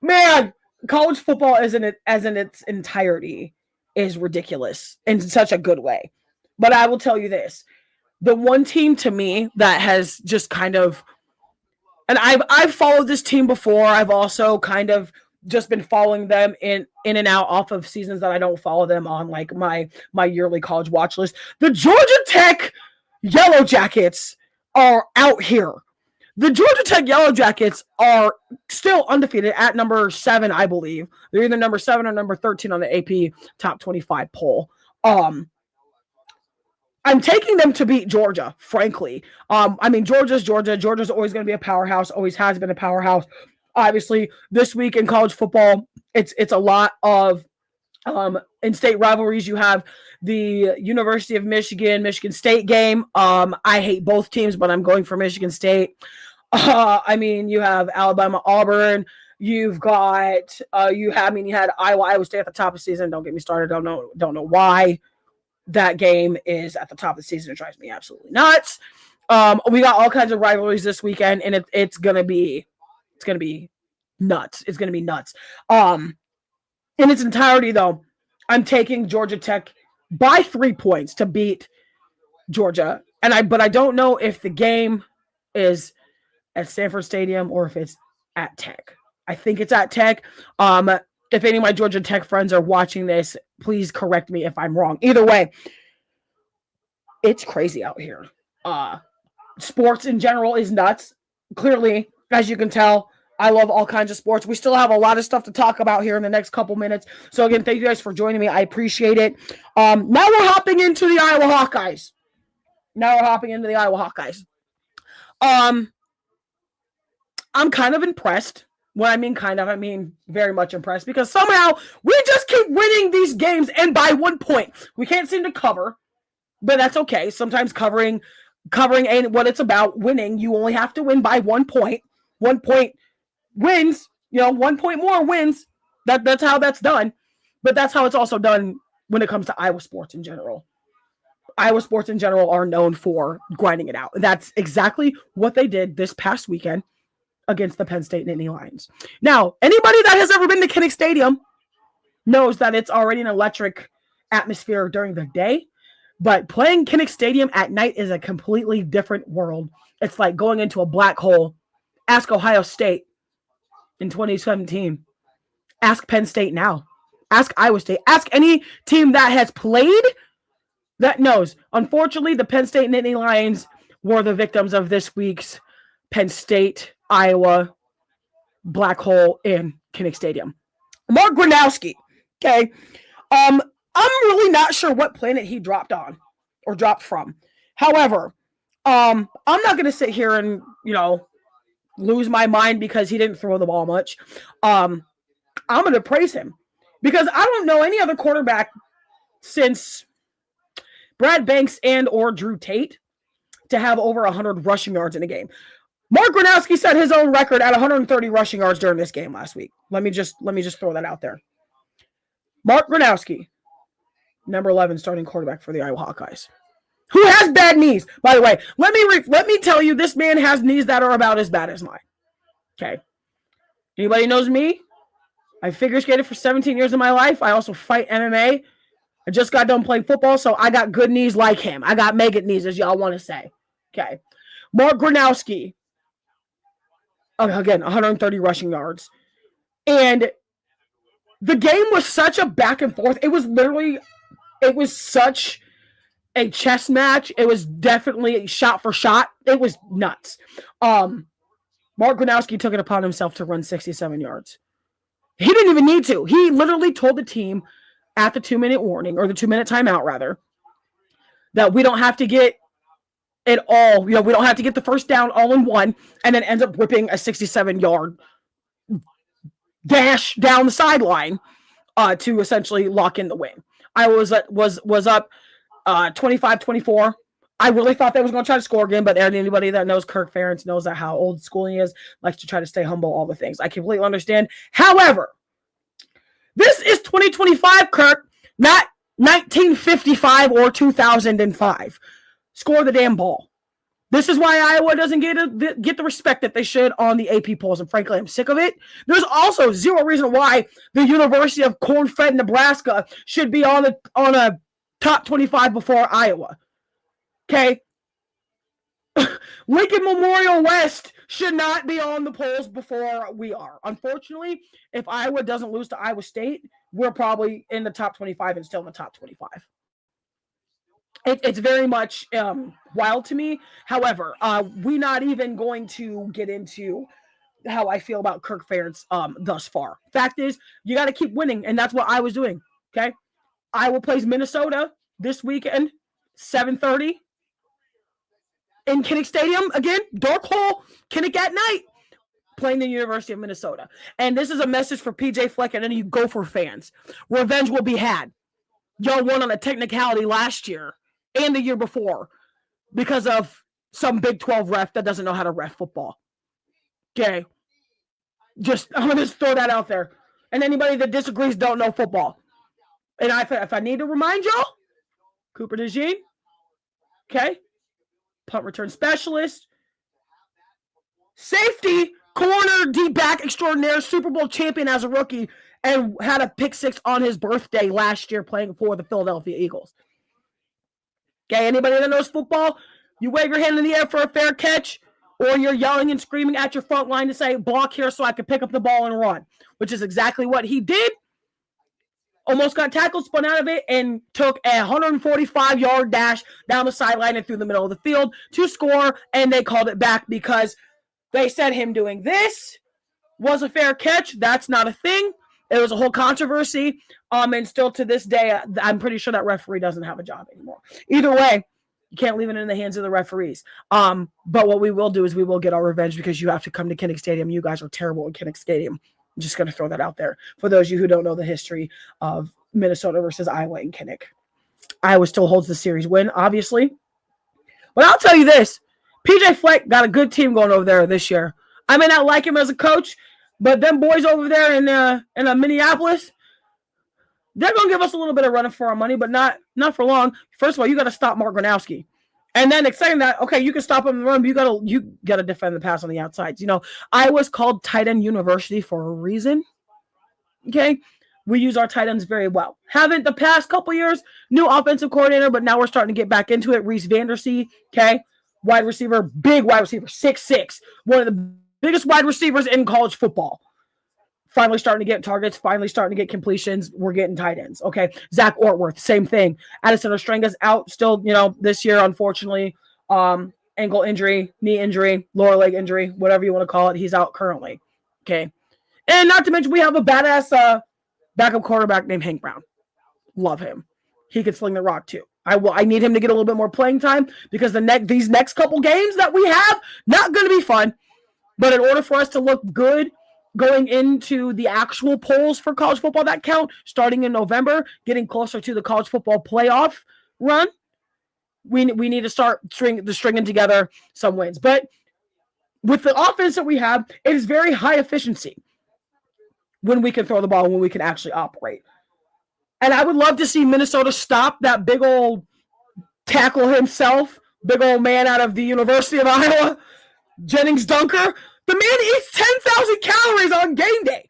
man, college football as in its entirety is ridiculous in such a good way. But I will tell you this. The one team to me that has just kind of, and I've followed this team before. I've also kind of just been following them in and out off of seasons that I don't follow them on, like my yearly college watch list. The Georgia Tech Yellow Jackets are out here. The Georgia Tech Yellow Jackets are still undefeated at number 7, I believe. They're either number 7 or number 13 on the AP Top 25 poll. I'm taking them to beat Georgia, frankly. I mean, Georgia's Georgia. Georgia's always going to be a powerhouse, always has been a powerhouse. Obviously, this week in college football, it's a lot of in-state rivalries. You have the University of Michigan State game. I hate both teams, but I'm going for Michigan State. I mean, you have Alabama, Auburn. You've got you had Iowa State at the top of the season. Don't get me started. Don't know why that game is at the top of the season. It drives me absolutely nuts. We got all kinds of rivalries this weekend, and it's gonna be nuts. It's gonna be nuts. In its entirety, though, I'm taking Georgia Tech by 3 points to beat Georgia, but I don't know if the game is at Sanford Stadium or if it's at Tech. I think it's at Tech. If any of my Georgia Tech friends are watching this, please correct me if I'm wrong. Either way, it's crazy out here. Sports in general is nuts. Clearly, as you can tell, I love all kinds of sports. We still have a lot of stuff to talk about here in the next couple minutes. So again, thank you guys for joining me. I appreciate it. Now we're hopping into the Iowa Hawkeyes. I'm kind of impressed. When I mean kind of, I mean very much impressed, because somehow we just keep winning these games and by 1 point. We can't seem to cover, but that's okay. Sometimes covering ain't what it's about. Winning, you only have to win by 1 point. 1 point wins, 1 point more wins. That's how that's done. But that's how it's also done when it comes to Iowa sports in general. Iowa sports in general are known for grinding it out. That's exactly what they did this past weekend against the Penn State Nittany Lions. Now, anybody that has ever been to Kinnick Stadium knows that it's already an electric atmosphere during the day, but playing Kinnick Stadium at night is a completely different world. It's like going into a black hole. Ask Ohio State in 2017. Ask Penn State now. Ask Iowa State. Ask any team that has played that knows. Unfortunately, the Penn State Nittany Lions were the victims of this week's Penn State Iowa black hole in Kinnick Stadium. Mark Gronowski, okay. I'm really not sure what planet he dropped on or dropped from. However, I'm not going to sit here and, lose my mind because he didn't throw the ball much. I'm going to praise him because I don't know any other quarterback since Brad Banks and or Drew Tate to have over 100 rushing yards in a game. Mark Gronowski set his own record at 130 rushing yards during this game last week. Let me just throw that out there. Mark Gronowski, number 11 starting quarterback for the Iowa Hawkeyes, who has bad knees. By the way, let me tell you, this man has knees that are about as bad as mine. Okay. Anybody knows me? I figure skated for 17 years of my life. I also fight MMA. I just got done playing football, so I got good knees like him. I got maggot knees, as y'all want to say. Okay. Mark Gronowski, again, 130 rushing yards. And the game was such a back and forth. It was such a chess match. It was definitely shot for shot. It was nuts. Mark Gronowski took it upon himself to run 67 yards. He didn't even need to. He literally told the team at the 2-minute warning, or the 2-minute timeout rather, that we don't have to get it all, we don't have to get the first down all in one and then ends up ripping a 67-yard dash down the sideline to essentially lock in the win. I was up 25-24. I really thought they was going to try to score again, but anybody that knows Kirk Ferentz knows that how old school he is, likes to try to stay humble, all the things. I completely understand. However, this is 2025, Kirk, not 1955 or 2005. Score the damn ball. This is why Iowa doesn't get the respect that they should on the AP polls, and frankly, I'm sick of it. There's also zero reason why the University of corn-fed Nebraska should be on a top 25 before Iowa. Okay? Lincoln Memorial West should not be on the polls before we are. Unfortunately, if Iowa doesn't lose to Iowa State, we're probably in the top 25 and still in the top 25. It's very much wild to me. However, we're not even going to get into how I feel about Kirk Ferentz thus far. Fact is, you got to keep winning, and that's what I was doing. Okay, Iowa plays Minnesota this weekend, 7:30 in Kinnick Stadium. Again, dark hole, Kinnick at night, playing the University of Minnesota. And this is a message for PJ Fleck and any Gopher fans. Revenge will be had. Y'all won on a technicality last year and the year before because of some Big 12 ref that doesn't know how to ref football. Okay. I'm going to throw that out there. And anybody that disagrees don't know football. And if I need to remind y'all, Cooper DeJean, okay, punt return specialist, safety, corner, D-back extraordinaire, Super Bowl champion as a rookie, and had a pick six on his birthday last year playing for the Philadelphia Eagles. Okay, anybody that knows football, you wave your hand in the air for a fair catch, or you're yelling and screaming at your front line to say, block here so I can pick up the ball and run, which is exactly what he did. Almost got tackled, spun out of it, and took a 145-yard dash down the sideline and through the middle of the field to score, and they called it back because they said him doing this was a fair catch. That's not a thing. It was a whole controversy, and still to this day, I'm pretty sure that referee doesn't have a job anymore. Either way, you can't leave it in the hands of the referees. But what we will do is we will get our revenge because you have to come to Kinnick Stadium. You guys are terrible at Kinnick Stadium. I'm just going to throw that out there for those of you who don't know the history of Minnesota versus Iowa in Kinnick. Iowa still holds the series win, obviously. But I'll tell you this. PJ Fleck got a good team going over there this year. I may not like him as a coach, but them boys over there in Minneapolis, they're going to give us a little bit of running for our money, but not for long. First of all, you got to stop Mark Gronowski. And then saying that, okay, you can stop him in the run, but you got to defend the pass on the outsides. Iowa's called tight end university for a reason. Okay? We use our tight ends very well. Haven't the past couple years, new offensive coordinator, but now we're starting to get back into it. Reese Vandersee, okay? Wide receiver, big wide receiver, 6'6", one of the biggest wide receivers in college football. Finally starting to get targets, finally starting to get completions. We're getting tight ends. Okay. Zach Ortworth, same thing. Addison Ostrenga's out still, this year, unfortunately. Ankle injury, knee injury, lower leg injury, whatever you want to call it. He's out currently. Okay. And not to mention, we have a badass backup quarterback named Hank Brown. Love him. He can sling the rock too. I need him to get a little bit more playing time because these next couple games that we have, not going to be fun. But in order for us to look good going into the actual polls for college football that count, starting in November, getting closer to the college football playoff run, we need to start stringing together some wins. But with the offense that we have, it is very high efficiency when we can throw the ball, when we can actually operate. And I would love to see Minnesota stop that big old tackle himself, big old man out of the University of Iowa, Jennings Dunker. The man eats 10,000 calories on game day.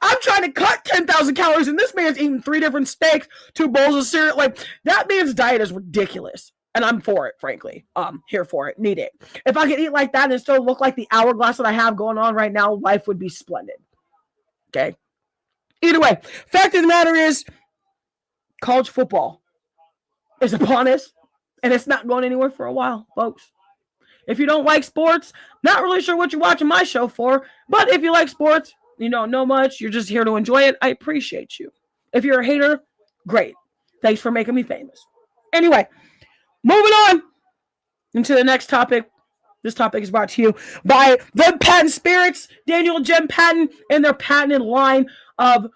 I'm trying to cut 10,000 calories, and this man's eating 3 different steaks, 2 bowls of cereal. Like, that man's diet is ridiculous. And I'm for it, frankly. Here for it. Need it. If I could eat like that and still look like the hourglass that I have going on right now, life would be splendid. Okay? Either way, fact of the matter is, college football is upon us, and it's not going anywhere for a while, folks. If you don't like sports, not really sure what you're watching my show for, but if you like sports, you don't know much, you're just here to enjoy it, I appreciate you. If you're a hater, great. Thanks for making me famous. Anyway, moving on. Into the next topic. This topic is brought to you by the Patent Spirits, Daniel and Jen Patton, and their patented line of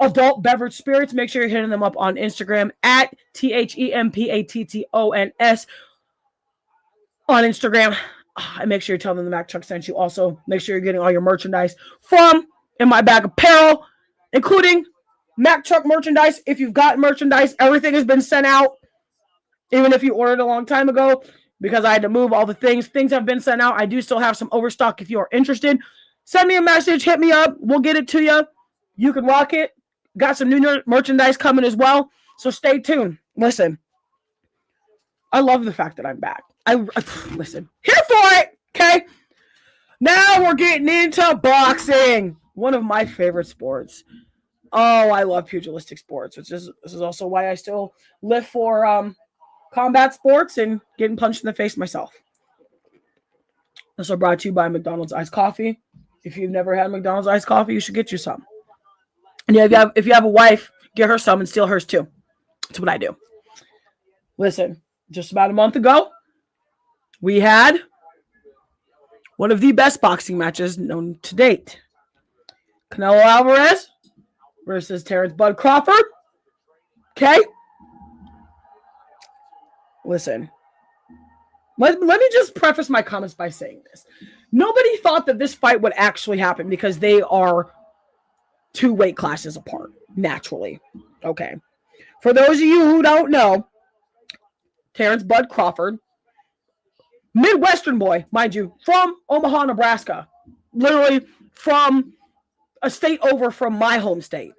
adult beverage spirits. Make sure you're hitting them up on Instagram at THEMPATTONS on Instagram. And make sure you tell them the Mac Truck sent you. Also, make sure you're getting all your merchandise from In My Bag Apparel, including Mac Truck merchandise. If you've got merchandise, everything has been sent out, even if you ordered a long time ago. Because I had to move all the things. Things have been sent out. I do still have some overstock. If you are interested, send me a message. Hit me up. We'll get it to you. You can rock it. Got some new merchandise coming as well. So stay tuned. Listen, I love the fact that I'm back. Listen, here for it. Okay. Now we're getting into boxing. One of my favorite sports. Oh, I love pugilistic sports. This is also why I still live for combat sports and getting punched in the face myself. Also brought to you by McDonald's Iced Coffee. If you've never had McDonald's Iced Coffee, you should get you some. And yeah, if you have a wife, get her some and steal hers too. That's what I do. Listen, just about a month ago, we had one of the best boxing matches known to date. Canelo Alvarez versus Terrence Bud Crawford. Okay? Listen, let me just preface my comments by saying this. Nobody thought that this fight would actually happen because they are 2 weight classes apart, naturally. Okay. For those of you who don't know, Terrence Bud Crawford, Midwestern boy, mind you, from Omaha, Nebraska, literally from a state over from my home state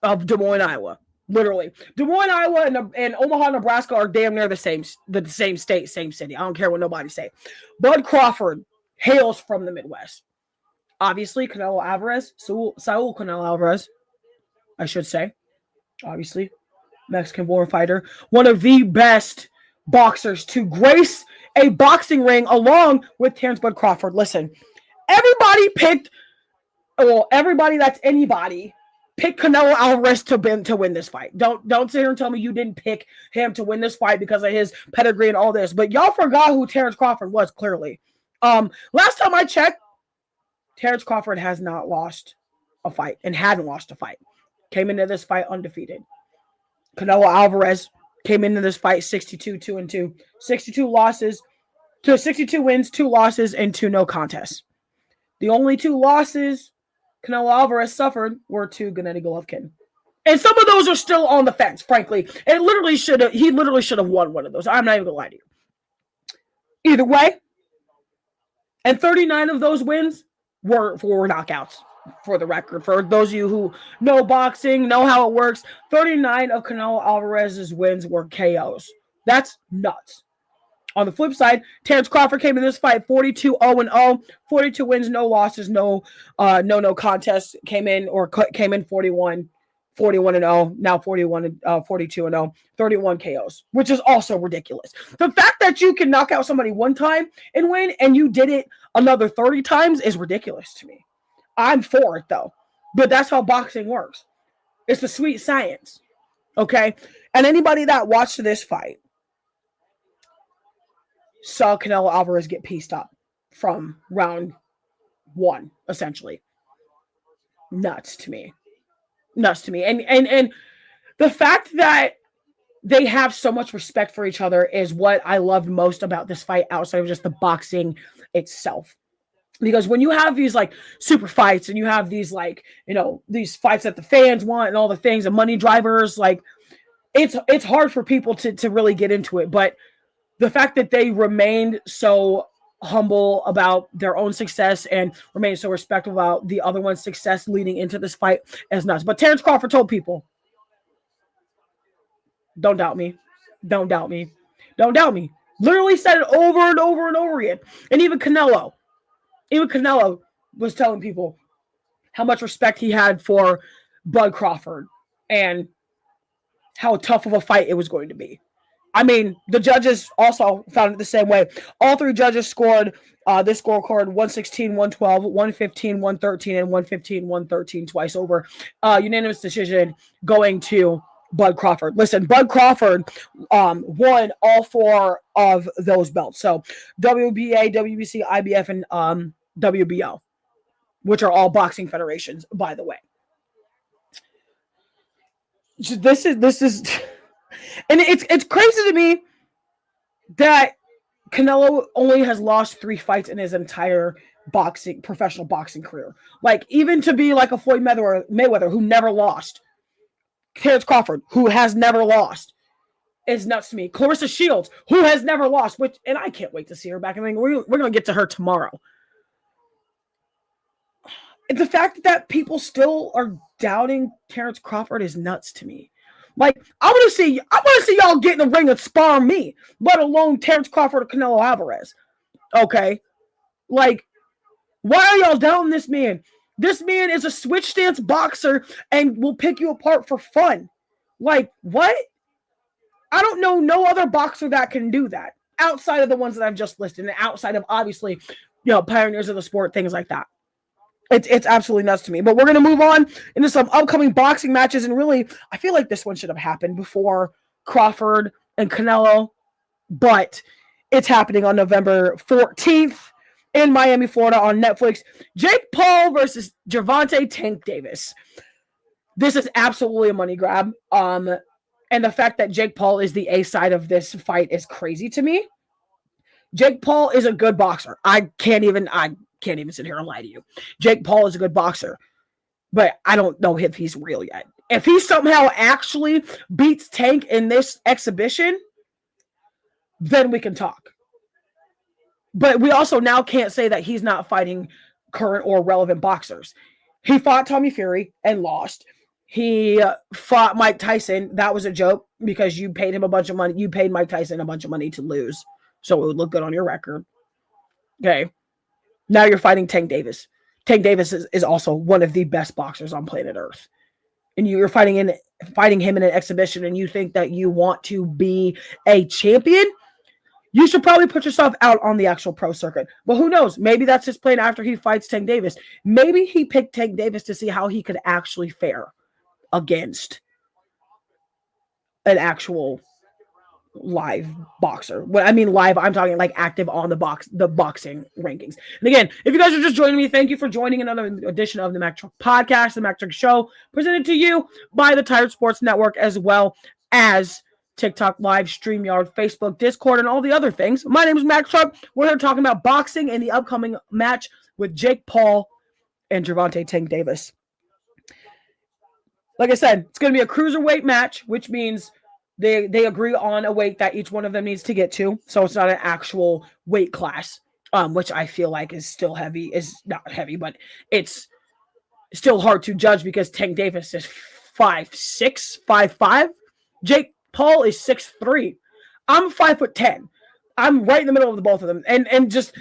of Des Moines, Iowa. Literally. Des Moines, Iowa and Omaha, Nebraska are damn near the same state, same city. I don't care what nobody say. Bud Crawford hails from the Midwest. Obviously, Canelo Alvarez, Saul Canelo Alvarez, I should say. Obviously, Mexican-born fighter. One of the best boxers to grace a boxing ring along with Terrence Bud Crawford. Listen, everybody that's anybody pick Canelo Alvarez to win this fight. Don't sit here and tell me you didn't pick him to win this fight because of his pedigree and all this. But y'all forgot who Terrence Crawford was, clearly. Last time I checked, Terrence Crawford has not lost a fight and hadn't lost a fight. Came into this fight undefeated. Canelo Alvarez came into this fight 62-2-2. 62 wins, 2 losses, and 2 no contests. The only 2 losses Canelo Alvarez suffered were to Gennady Golovkin. And some of those are still on the fence, frankly. He literally should have won one of those. I'm not even going to lie to you. Either way, and 39 of those wins were knockouts, for the record. For those of you who know boxing, know how it works, 39 of Canelo Alvarez's wins were KOs. That's nuts. On the flip side, Terrence Crawford came in this fight 42-0-0, 42 wins, no losses, no contests. Came in 41-0, now 42-0, 31 KOs, which is also ridiculous. The fact that you can knock out somebody one time and win, and you did it another 30 times is ridiculous to me. I'm for it though, but that's how boxing works. It's the sweet science, okay? And anybody that watched this fight saw Canelo Alvarez get pieced up from round 1, essentially. Nuts to me. And the fact that they have so much respect for each other is what I loved most about this fight outside of just the boxing itself. Because when you have these like super fights and you have these like, these fights that the fans want and all the things and money drivers, like it's hard for people to really get into it. But the fact that they remained so humble about their own success and remained so respectful about the other one's success leading into this fight is nuts. But Terrence Crawford told people, don't doubt me. Don't doubt me. Don't doubt me. Literally said it over and over and over again. And even Canelo was telling people how much respect he had for Bud Crawford and how tough of a fight it was going to be. I mean, the judges also found it the same way. All 3 judges scored this scorecard 116, 112, 115, 113, and 115, 113 twice over. Unanimous decision going to Bud Crawford. Listen, Bud Crawford won all 4 of those belts. So WBA, WBC, IBF, and WBO, which are all boxing federations, by the way. This is and it's crazy to me that Canelo only has lost 3 fights in his entire professional boxing career. Like, even to be like a Floyd Mayweather who never lost. Terrence Crawford, who has never lost, is nuts to me. Clarissa Shields, who has never lost, and I can't wait to see her back. I mean, we're going to get to her tomorrow. And the fact that people still are doubting Terrence Crawford is nuts to me. Like, I want to see y'all get in the ring and spar me, let alone Terrence Crawford or Canelo Alvarez. Okay? Like, why are y'all doubting this man? This man is a switch stance boxer and will pick you apart for fun. Like, what? I don't know no other boxer that can do that outside of the ones that I've just listed and outside of, obviously, pioneers of the sport, things like that. It's absolutely nuts to me. But we're going to move on into some upcoming boxing matches. And really, I feel like this one should have happened before Crawford and Canelo. But it's happening on November 14th. In Miami, Florida on Netflix. Jake Paul versus Gervonta Tank Davis. This is absolutely a money grab. And the fact that Jake Paul is the A side of this fight is crazy to me. Jake Paul is a good boxer. I can't even sit here and lie to you. Jake Paul is a good boxer. But I don't know if he's real yet. If he somehow actually beats Tank in this exhibition, then we can talk. But we also now can't say that he's not fighting current or relevant boxers. He fought Tommy Fury and lost. He fought Mike Tyson. That was a joke because you paid him a bunch of money. You paid Mike Tyson a bunch of money to lose. So it would look good on your record. Okay. Now you're fighting Tank Davis. Tank Davis is also one of the best boxers on planet Earth. And you're fighting him in an exhibition and you think that you want to be a champion? You should probably put yourself out on the actual pro circuit. But who knows? Maybe that's his plan after he fights Tank Davis. Maybe he picked Tank Davis to see how he could actually fare against an actual live boxer. When I mean live, I'm talking like active on the boxing rankings. And again, if you guys are just joining me, thank you for joining another edition of the Mac Truck Podcast, the Mac Truck Show, presented to you by the Tired Sports Network, as well as TikTok Live, StreamYard, Facebook, Discord, and all the other things. My name is Mac Truck. We're here talking about boxing and the upcoming match with Jake Paul and Gervonta Tank Davis. Like I said, it's going to be a cruiserweight match, which means they agree on a weight that each one of them needs to get to. So it's not an actual weight class, which I feel like is still heavy. Is not heavy, but it's still hard to judge because Tank Davis is 5'6", 5'5". Jake Paul is 6'3". I'm 5'10". I'm right in the middle of the both of them. And just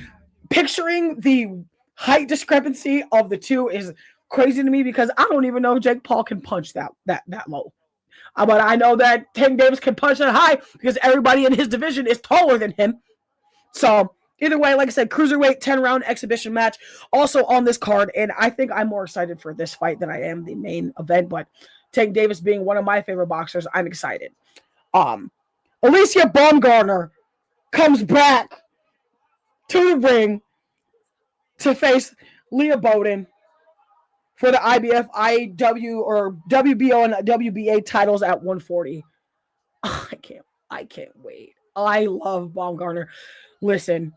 picturing the height discrepancy of the two is crazy to me because I don't even know if Jake Paul can punch that low. But I know that Tank Davis can punch that high because everybody in his division is taller than him. So either way, like I said, cruiserweight 10-round exhibition match also on this card. And I think I'm more excited for this fight than I am the main event. But Tank Davis being one of my favorite boxers, I'm excited. Alicia Baumgartner comes back to the ring to face Leah Bowden for the IBF, IW, or WBO and WBA titles at 140. Oh, I can't wait. I love Baumgartner. Listen,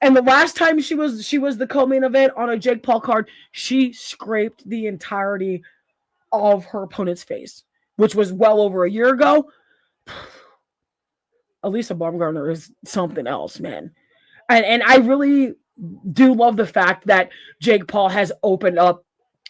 and the last time she was the co-main event on a Jake Paul card, she scraped the entirety of her opponent's face, which was well over a year ago. Alicia Baumgartner is something else, man. And I really do love the fact that Jake Paul has opened up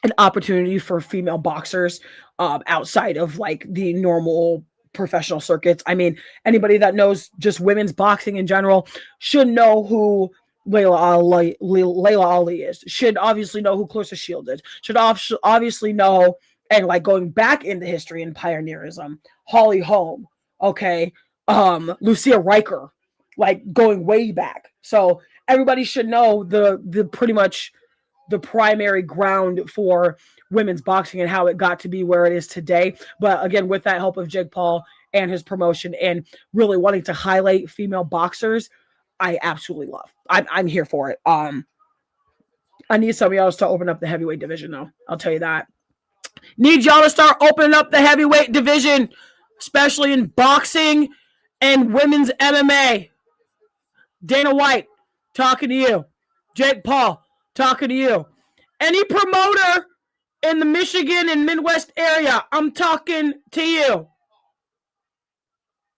an opportunity for female boxers outside of like the normal professional circuits. I mean, anybody that knows just women's boxing in general should know who Layla Ali is, should obviously know who Clarissa Shields is, should obviously know, and like going back into history and pioneerism, Holly Holm, okay, Lucia Riker, like going way back. So everybody should know the pretty much the primary ground for women's boxing and how it got to be where it is today. But again, with that help of Jake Paul and his promotion and really wanting to highlight female boxers, I absolutely love. I'm here for it. I need some of y'all to start opening up the heavyweight division, though. I'll tell you that. Need y'all to start opening up the heavyweight division, especially in boxing and women's MMA. Dana White, talking to you. Jake Paul, talking to you. Any promoter in the Michigan and Midwest area, I'm talking to you.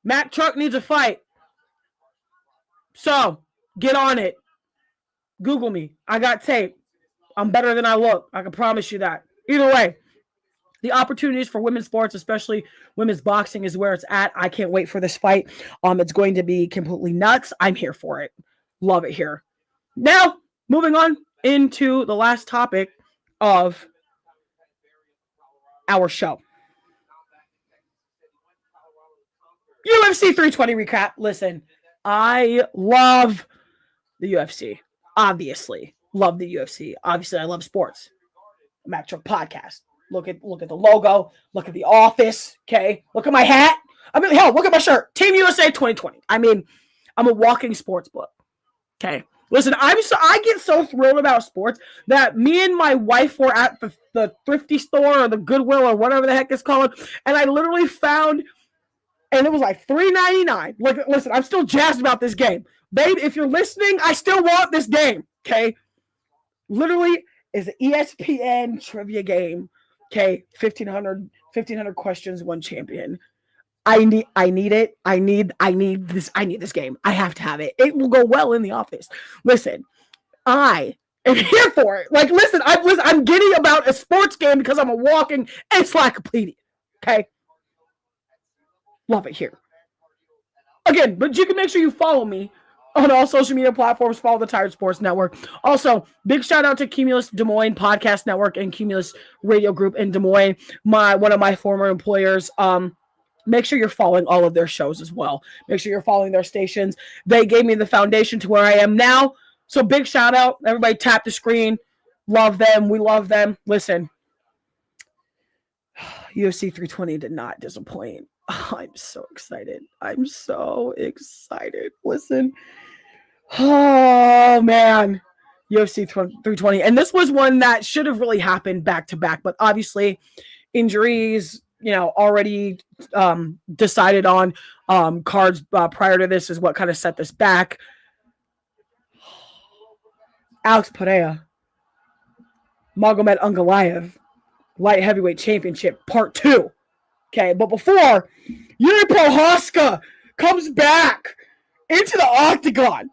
Matt Truck needs a fight. So, get on it. Google me. I got tape. I'm better than I look. I can promise you that. Either way, the opportunities for women's sports, especially women's boxing, is where it's at. I can't wait for this fight. It's going to be completely nuts. I'm here for it. Love it here. Now, moving on into the last topic of our show. UFC 320 recap. Listen, I love the UFC. Obviously, love the UFC. Obviously, I love sports. Matt Truck Podcast. Look at the logo. Look at the office. Okay. Look at my hat. I mean, hell, look at my shirt. Team USA 2020. I mean, I'm a walking sports book. Okay. Listen, I get so thrilled about sports that me and my wife were at the thrifty store or the Goodwill or whatever the heck it's called, and I literally found, and it was like $3.99. Listen, I'm still jazzed about this game. Babe, if you're listening, I still want this game. Okay. Literally is an ESPN trivia game. Okay, 1,500 questions, one champion. I need it. I need this game. I have to have it. It will go well in the office. Listen, I am here for it. Like, listen, I'm giddy about a sports game because I'm a walking encyclopedia. Okay, love it here. Again, but you can make sure you follow me on all social media platforms. Follow the Tired Sports Network. Also, big shout out to Cumulus Des Moines Podcast Network and Cumulus Radio Group in Des Moines, one of my former employers. Make sure you're following all of their shows as well. Make sure you're following their stations. They gave me the foundation to where I am now. So big shout out. Everybody tap the screen. Love them. We love them. Listen, UFC 320 did not disappoint. I'm so excited. Listen. Oh, man. UFC 320. And this was one that should have really happened back to back. But obviously, injuries, already decided on cards prior to this is what kind of set this back. Alex Pereira. Magomed Ankalaev. Light Heavyweight Championship Part 2. Okay, but before, Yuri Prochazka comes back into the octagon.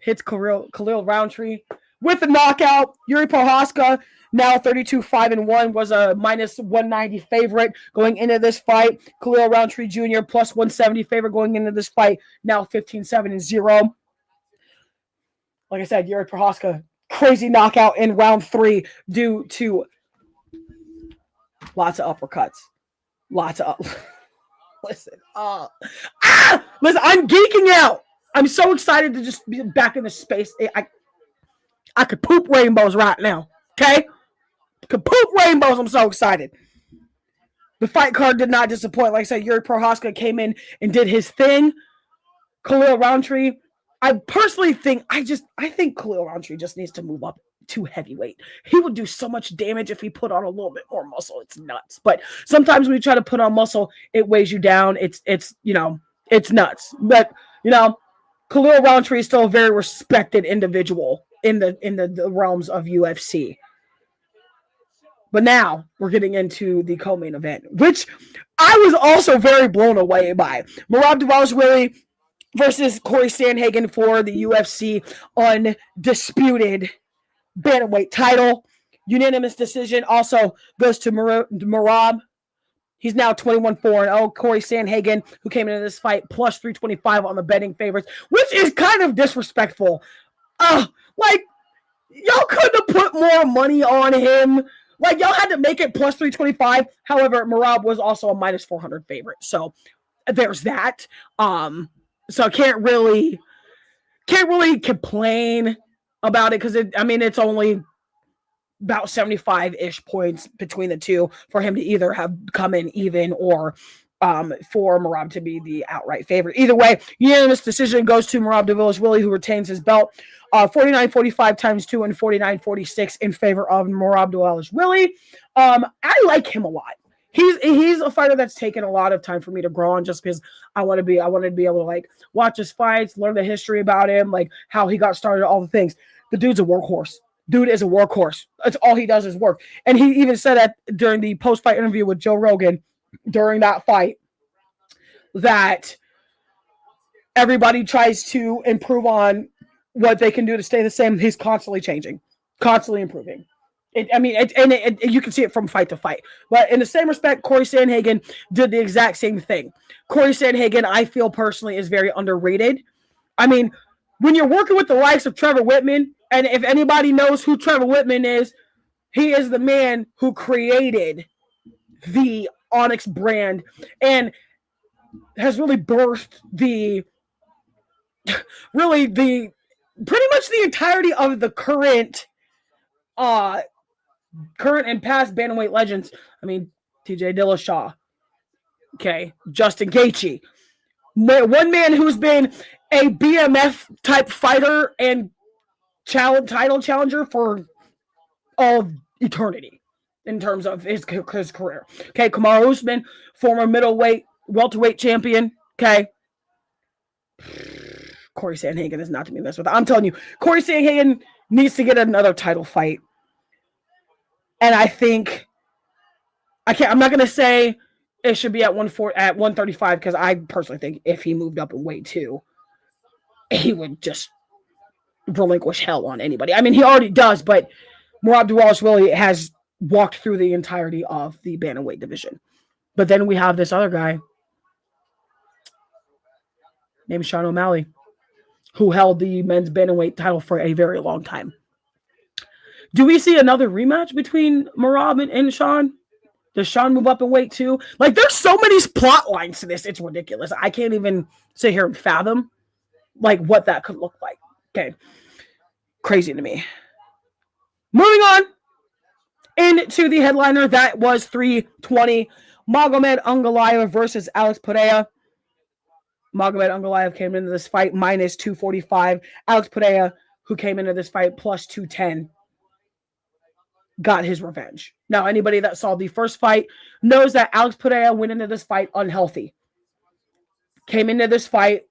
Hits Khalil Roundtree with a knockout. Yuri Prochazka, now 32-5-1, was a minus 190 favorite going into this fight. Khalil Roundtree Jr. plus 170 favorite going into this fight, now 15-7-0. Like I said, Yuri Prochazka, crazy knockout in round 3 due to lots of uppercuts. Listen, I'm geeking out. I'm so excited to just be back in the space. I could poop rainbows right now. Okay? Could poop rainbows. I'm so excited. The fight card did not disappoint. Like I said, Yuri Prochazka came in and did his thing. Khalil Roundtree, I personally think, I think Khalil Roundtree just needs to move up to heavyweight. He would do so much damage if he put on a little bit more muscle. It's nuts. But sometimes when you try to put on muscle, it weighs you down. It's nuts. But, Khalil Roundtree is still a very respected individual in the realms of UFC. But now we're getting into the co-main event, which I was also very blown away by. Merab Dvalishvili versus Corey Sandhagen for the UFC undisputed bantamweight title. Unanimous decision also goes to Merab. He's now 21-4-0. Corey Sandhagen, who came into this fight, plus 325 on the betting favorites, which is kind of disrespectful. Y'all couldn't have put more money on him. Y'all had to make it plus 325. However, Merab was also a minus 400 favorite. So there's that. So I can't really complain. about it because it's only about 75-ish points between the two for him to either have come in even or for Merab to be the outright favorite. Either way, unanimous decision goes to Merab Dvalishvili, who retains his belt. 49-45 times 2 and 49-46 in favor of Merab Dvalishvili. I like him a lot. He's a fighter that's taken a lot of time for me to grow on, just because I wanted to be able to like watch his fights, learn the history about him, like how he got started, all the things. The dude's a workhorse. Dude is a workhorse. That's all he does is work. And he even said that during the post-fight interview with Joe Rogan during that fight that everybody tries to improve on what they can do to stay the same. He's constantly changing, constantly improving. You can see it from fight to fight. But in the same respect, Corey Sandhagen did the exact same thing. Corey Sandhagen, I feel personally, is very underrated. I mean, when you're working with the likes of Trevor Whitman, and if anybody knows who Trevor Whitman is, he is the man who created the Onyx brand and has really birthed pretty much the entirety of the current and past bantamweight legends. I mean, TJ Dillashaw, okay, Justin Gaethje, one man who's been a BMF type fighter and title challenger for all eternity in terms of his career. Okay, Kamaru Usman, former welterweight champion. Okay, Corey Sandhagen is not to be messed with. I'm telling you, Corey Sandhagen needs to get another title fight. And I think I'm not going to say it should be at 135 because I personally think if he moved up in weight too, he would just relinquish hell on anybody. I mean, he already does, but Merab Dvalishvili has walked through the entirety of the bantamweight division. But then we have this other guy named Sean O'Malley, who held the men's bantamweight title for a very long time. Do we see another rematch between Merab and Sean? Does Sean move up in weight too? Like, there's so many plot lines to this. It's ridiculous. I can't even sit here and fathom like what that could look like. Okay. Crazy to me. Moving on into the headliner. That was 320. Magomed Ankalaev versus Alex Pereira. Magomed Ankalaev came into this fight minus 245. Alex Pereira, who came into this fight plus 210, got his revenge. Now, anybody that saw the first fight knows that Alex Pereira went into this fight unhealthy. Came into this fight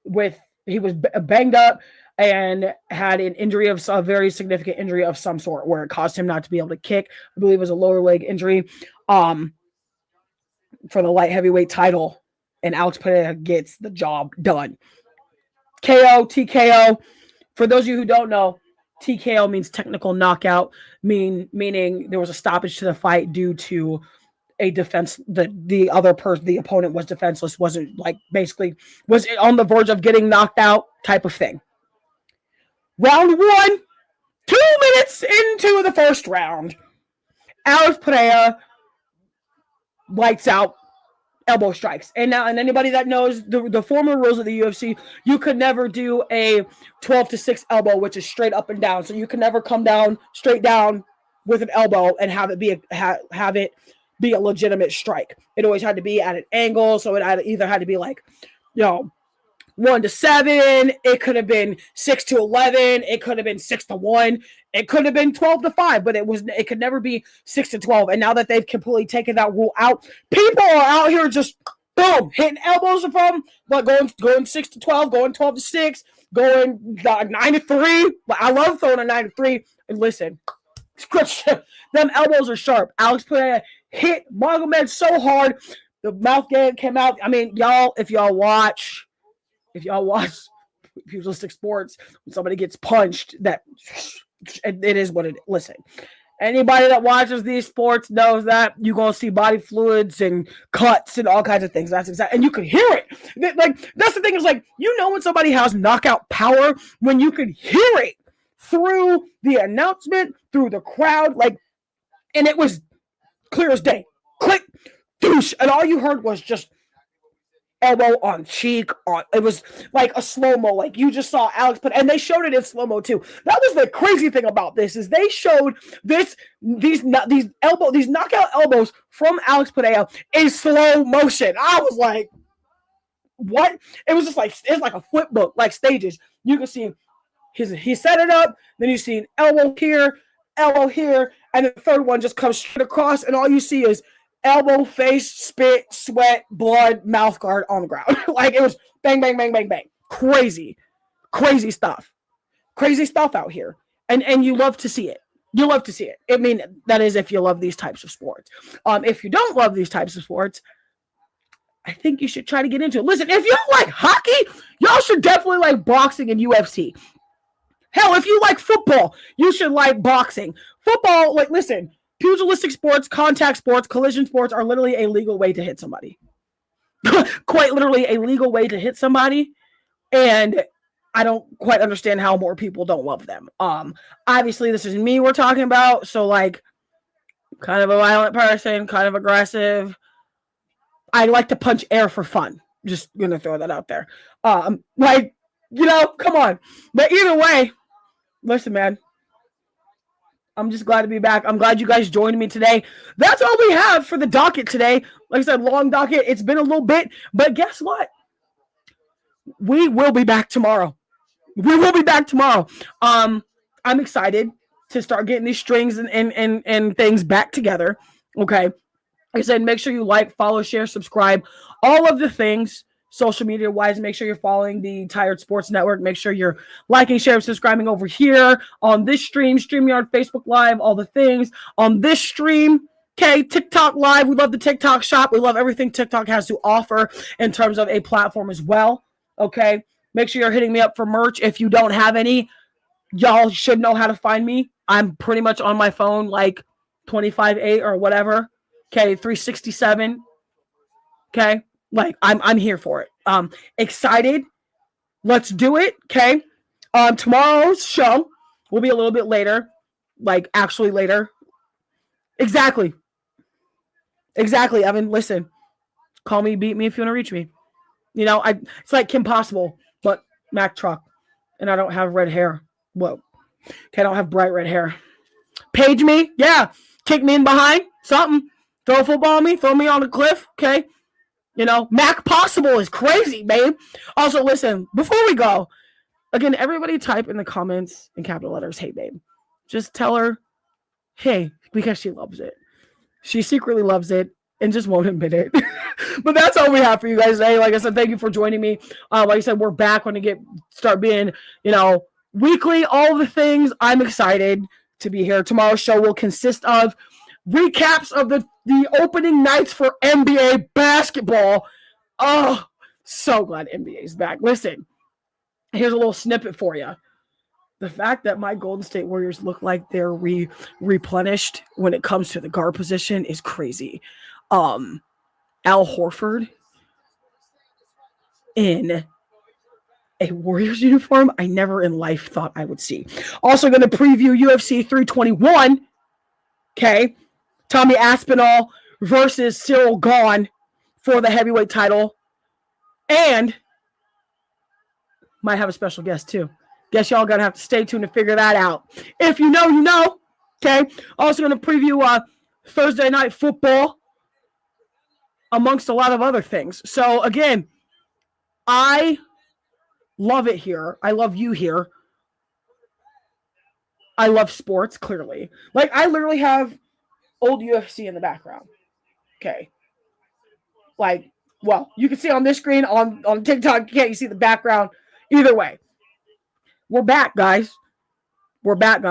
he was banged up and had an injury of a very significant injury of some sort where it caused him not to be able to kick. I believe it was a lower leg injury for the light heavyweight title. And Alex Pereira gets the job done. KO, TKO. For those of you who don't know, TKO means technical knockout, meaning there was a stoppage to the fight due to a defense. The opponent was defenseless, was on the verge of getting knocked out type of thing. Round 1, 2 minutes into the first round, Alex Pereira lights out elbow strikes. And anybody that knows the former rules of the UFC, you could never do a 12-6 elbow, which is straight up and down. So you can never come down straight down with an elbow and have it be a legitimate strike. It always had to be at an angle. So it either had to be 1-7. It could have been 6-11. It could have been 6-1. It could have been 12-5, but it could never be 6-12. And now that they've completely taken that rule out, people are out here just boom hitting elbows from going 6-12, going 12-6, going 9-3. I love throwing a 9-3. And listen, them elbows are sharp. Alex Pereira hit Magomed so hard, the mouth gag came out. I mean, y'all, if y'all watch pugilistic sports, when somebody gets punched, it is what it is. Listen, anybody that watches these sports knows that you're going to see body fluids and cuts and all kinds of things. That's exactly, and you can hear it. That's the thing is when somebody has knockout power, when you can hear it through the announcement, through the crowd, and it was clear as day. Click, douche, and all you heard was just elbow on cheek. It was like a slow-mo, like you just saw Alex put, and they showed it in slow-mo too. That was the crazy thing about this, is they showed these knockout elbows from Alex Padilla in slow motion. I was like, what? It was just like, it's like a flip book, like stages. You can see he set it up, then you see an elbow here, and the third one just comes straight across, and all you see is elbow, face, spit, sweat, blood, mouth guard on the ground. Like, it was bang, bang, bang, bang, bang. Crazy stuff. Crazy stuff out here. And you love to see it. You love to see it. I mean, that is if you love these types of sports. If you don't love these types of sports, I think you should try to get into it. Listen, if you don't like hockey, y'all should definitely like boxing and UFC. Hell, if you like football, you should like boxing. Football, like, listen, pugilistic sports, contact sports, collision sports are literally a legal way to hit somebody. Quite literally a legal way to hit somebody. And I don't quite understand how more people don't love them. Obviously, this is me we're talking about. So, like, kind of a violent person, kind of aggressive. I like to punch air for fun. Just gonna throw that out there. Like, you know, come on. But either way, listen, man, I'm just glad to be back. I'm glad you guys joined me today. That's all we have for the docket today. Like I said, long docket. It's been a little bit, but guess what? We will be back tomorrow. I'm excited to start getting these strings and things back together. Okay. Like I said, make sure you like, follow, share, subscribe, all of the things. Social media wise, make sure you're following the Tired Sports Network. Make sure you're liking, sharing, subscribing over here on this stream, StreamYard, Facebook Live, all the things on this stream. Okay, TikTok Live. We love the TikTok shop. We love everything TikTok has to offer in terms of a platform as well. Okay, make sure you're hitting me up for merch. If you don't have any, y'all should know how to find me. I'm pretty much on my phone like 25/8 or whatever. Okay, 367. Okay. Like, I'm here for it. Excited. Let's do it. Okay. Tomorrow's show will be a little bit later. Like, actually later. Exactly, Evan. Listen. Call me, beat me if you want to reach me. You know, it's like Kim Possible, but Mack truck. And I don't have red hair. Whoa. Okay, I don't have bright red hair. Page me. Yeah. Kick me in behind. Something. Throw a football at me. Throw me on a cliff. Okay. You know, Mac Possible is crazy, babe. Also, listen, before we go, again, everybody type in the comments in capital letters, hey, babe. Just tell her, hey, because she loves it. She secretly loves it and just won't admit it. But that's all we have for you guys today. Like I said, thank you for joining me. Like I said, we're back when we start being, you know, weekly, all the things. I'm excited to be here. Tomorrow's show will consist of recaps of the opening nights for NBA basketball. Oh, so glad NBA is back. Listen, here's a little snippet for you. The fact that my Golden State Warriors look like they're replenished when it comes to the guard position is crazy. Al Horford in a Warriors uniform, I never in life thought I would see. Also going to preview UFC 321. Okay. Tommy Aspinall versus Cyril Gahn for the heavyweight title. And might have a special guest too. Guess y'all gonna have to stay tuned to figure that out. If you know, you know. Okay. Also gonna preview Thursday Night Football amongst a lot of other things. So again, I love it here. I love you here. I love sports, clearly. Like, I literally have old UFC in the background. Okay. Like, well, you can see on this screen, on TikTok, you can't see the background. Either way. We're back, guys. Listen,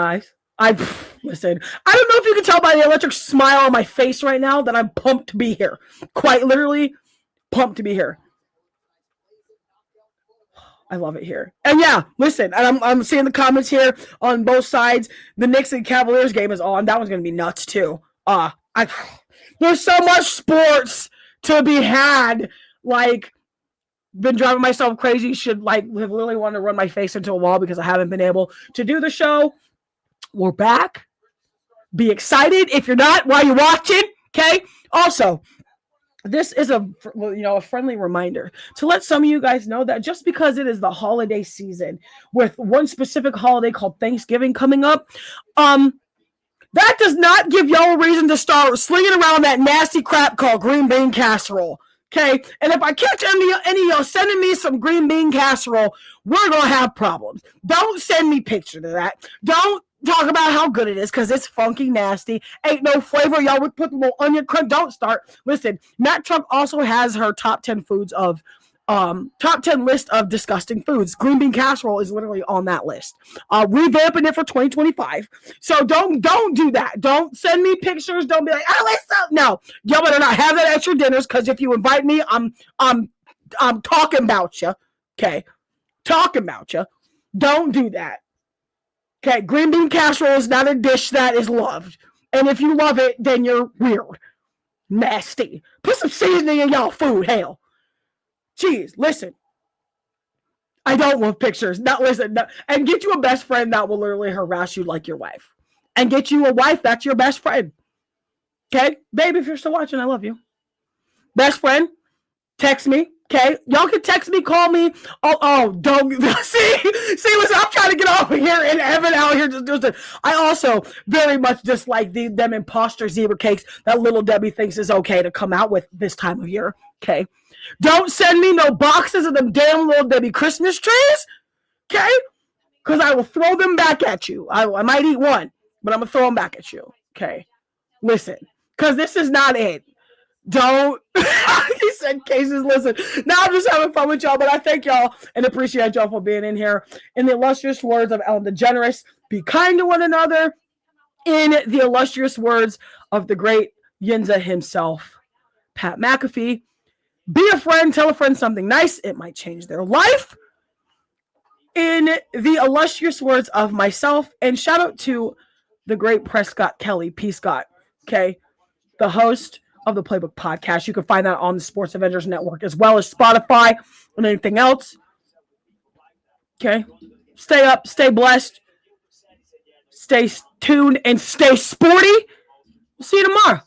I don't know if you can tell by the electric smile on my face right now that I'm pumped to be here. Quite literally, pumped to be here. I love it here. And yeah, listen, and I'm seeing the comments here on both sides. The Knicks and Cavaliers game is on. That one's going to be nuts, too. There's so much sports to be had. Like, been driving myself crazy. Should have literally wanted to run my face into a wall because I haven't been able to do the show. We're back. Be excited if you're not while you're watching. Okay. Also, this is a friendly reminder to let some of you guys know that just because it is the holiday season with one specific holiday called Thanksgiving coming up, that does not give y'all a reason to start slinging around that nasty crap called green bean casserole. Okay, and if I catch any of y'all sending me some green bean casserole, we're gonna have problems. Don't send me pictures of that. Don't talk about how good it is because it's funky nasty. Ain't no flavor. Y'all would put a little onion crumb. Don't start. Listen, Matt Trump also has her top 10 foods of top 10 list of disgusting foods. Green bean casserole is literally on that list. Revamping it for 2025. So don't do that. Don't send me pictures. Don't be like, oh, Lisa. No, y'all better not have that at your dinners because if you invite me, I'm talking about you. Okay, talking about you. Don't do that. Okay, green bean casserole is not a dish that is loved. And if you love it, then you're weird. Nasty. Put some seasoning in y'all food, hell. Jeez, listen. I don't love pictures. And get you a best friend that will literally harass you like your wife. And get you a wife that's your best friend. Okay? Babe, if you're still watching, I love you. Best friend, text me. Okay, y'all can text me, call me. Don't see. Listen, I'm trying to get over here, and Evan out here just doing it. I also very much dislike them imposter zebra cakes that Little Debbie thinks is okay to come out with this time of year. Okay, don't send me no boxes of them damn Little Debbie Christmas trees. Okay, because I will throw them back at you. I might eat one, but I'm gonna throw them back at you. Okay, listen, because this is not it. Don't. He said cases. Listen, now I'm just having fun with y'all, but I thank y'all and appreciate y'all for being in here. In the illustrious words of Ellen DeGeneres, be kind to one another. In the illustrious words of the great Yinza himself, Pat McAfee, be a friend, tell a friend something nice. It might change their life. In the illustrious words of myself, and shout out to the great Prescott Kelly, P. Scott, okay, the host of the Playbook Podcast. You can find that on the Sports Avengers Network as well as Spotify and anything else. Okay. Stay up, stay blessed, stay tuned, and stay sporty. We'll see you tomorrow.